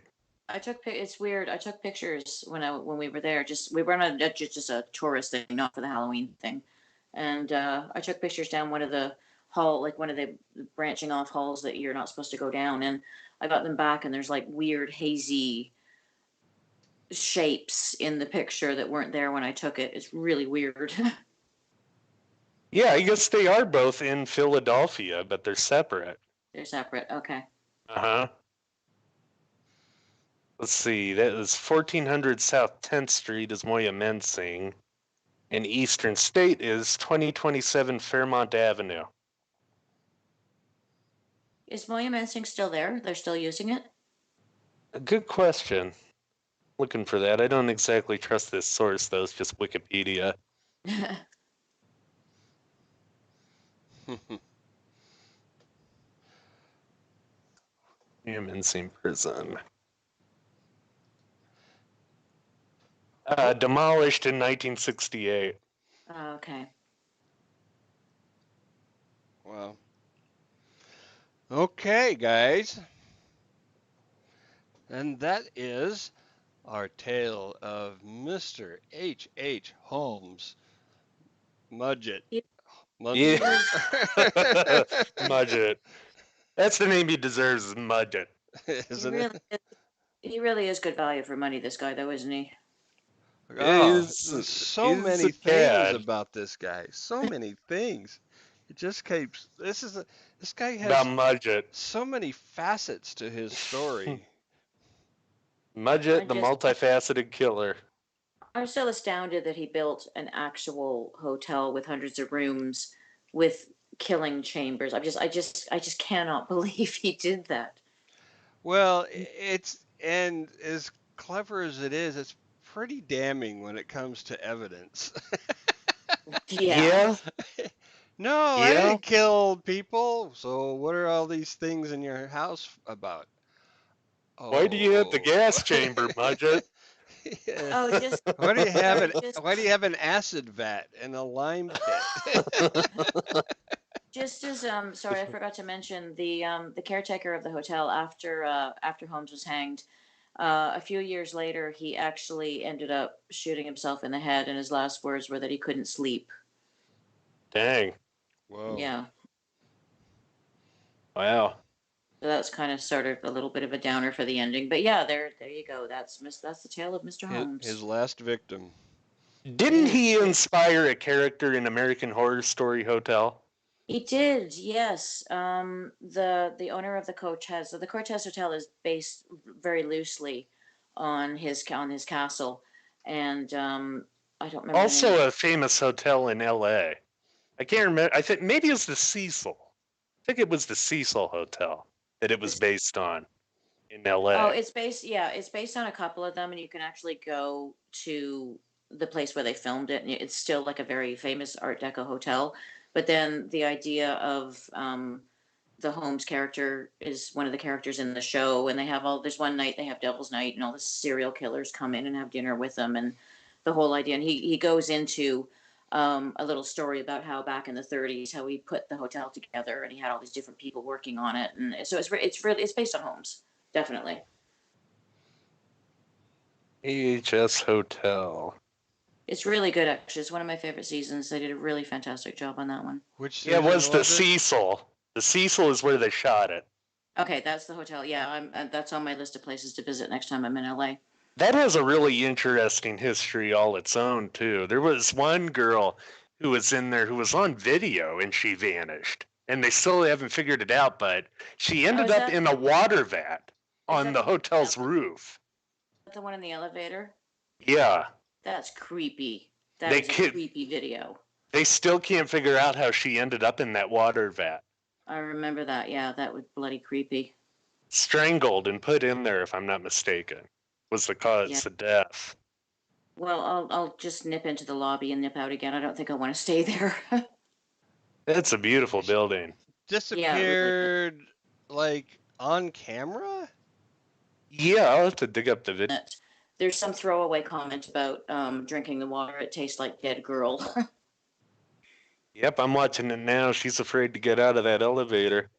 It's weird. I took pictures when we were there. We were on just a tourist thing, not for the Halloween thing. And I took pictures down one of the like one of the branching off halls that you're not supposed to go down. And I got them back, and there's like weird hazy shapes in the picture that weren't there when I took it. It's really weird. Yeah, I guess they are both in Philadelphia, but they're separate. They're separate. Okay. Uh-huh. Let's see, that is 1400 South 10th Street is Moyamensing, and Eastern State is 2027 Fairmont Avenue. Is Moyamensing still there? They're still using it? A good question. Looking for that. I don't exactly trust this source, though. It's just Wikipedia. Moyamensing Prison. Demolished in 1968. Okay. well, okay, guys. And that is our tale of Mr. H. Holmes Mudgett. He, he Yeah. Mudgett. was Mudgett. That's the name he deserves, is Mudgett. he Isn't it? really he really is good value for money, this guy though, isn't he? Oh, He's, there's so he's many a things cad. about this guy. So many things. It just keeps. This guy About has Mudgett. so many facets to his story. Mudgett, I the just, multifaceted killer. I'm still astounded that he built an actual hotel with hundreds of rooms with killing chambers. I just cannot believe he did that. Well, and as clever as it is, it's pretty damning when it comes to evidence. Yeah. Yeah, No, I yeah. didn't kill people. So what are all these things in your house about? Why do you have the Oh. gas chamber, Mudgett? Yeah. Oh, just Why do you have sorry, an Why do you have an acid vat and a lime pit? just as sorry, I forgot to mention the caretaker of the hotel after Holmes was hanged. A few years later, he actually ended up shooting himself in the head, and his last words were that he couldn't sleep. Dang. Whoa. Yeah. Wow. So that's kind of sort of a little bit of a downer for the ending. But yeah, there you go. That's the tale of Mr. His Holmes. last victim. Didn't Yes. he inspire a character in American Horror Story Hotel? He did, yes. The owner of the Cortez, so the Cortez Hotel is based very loosely on his castle, and I don't remember the name of Also a famous hotel in L.A. I can't remember. I think maybe it was the Cecil. I think it was the Cecil Hotel that it was this. based on in Oh, L.A. it's based on a couple of them, and you can actually go to the place where they filmed it, and it's still like a very famous Art Deco hotel. But then the idea of the Holmes character is one of the characters in the show, and they have all. There's one night they have Devil's Night, and all the serial killers come in and have dinner with them, and the whole idea. And he goes into a little story about how back in the 30s, how he put the hotel together, and he had all these different people working on it, and so it's based on Holmes, definitely. AHS Hotel. It's really good, actually. It's one of my favorite seasons. They did a really fantastic job on that one. Which Yeah, it season was the was it? Cecil. The Cecil is where they shot it. Okay, that's the hotel. Yeah, that's on my list of places to visit next time I'm in LA. That has a really interesting history all its own, too. There was one girl who was in there who was on video and she vanished. And they still haven't figured it out, but she Oh, ended up in a water vat is on that the hotel's roof. the one in the elevator? Yeah. That's creepy. That They is a could, creepy video. they still can't figure out how she ended up in that water vat. I remember that. Yeah, that was bloody creepy. Strangled and put in there, if I'm not mistaken, was the cause Yeah. of death. Well, I'll just nip into the lobby and nip out again. I don't think I want to stay there. It's a beautiful building. Yeah, it really is. Disappeared like on camera? Yeah, I'll have to dig up the video. There's some throwaway comment about drinking the water. It tastes like dead girl. Yep, I'm watching it now. She's afraid to get out of that elevator.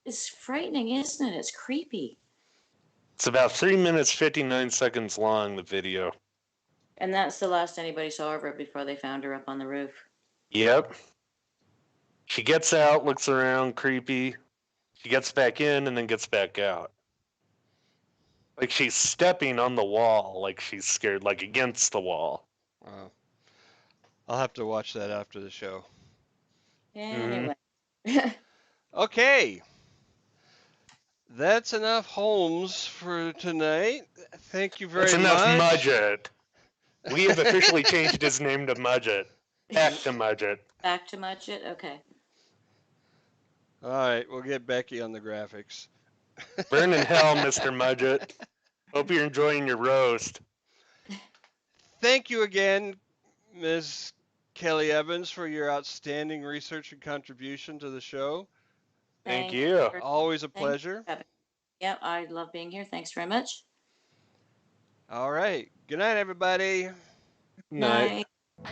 It's frightening, isn't it? It's creepy. It's about 3 minutes, 59 seconds long, the video. And that's the last anybody saw of her before they found her up on the roof. Yep. She gets out, looks around, creepy. She gets back in and then gets back out. Like she's stepping on the wall, like she's scared, like against the wall. Wow. I'll have to watch that after the show. Anyway. Okay. That's enough Holmes for tonight. Thank you very That's much. enough Mudgett. We have officially changed his name to Mudgett. Back to Mudgett. Back to Mudgett? Okay. All right, we'll get Becky on the graphics. Burn in hell, Mr. Mudgett. Hope you're enjoying your roast. Thank you again, Ms. Kelly Evans, for your outstanding research and contribution to the show. Thank you. Always a pleasure. Yeah, I love being here. Thanks very much. All right. Good night, everybody. Night. Night.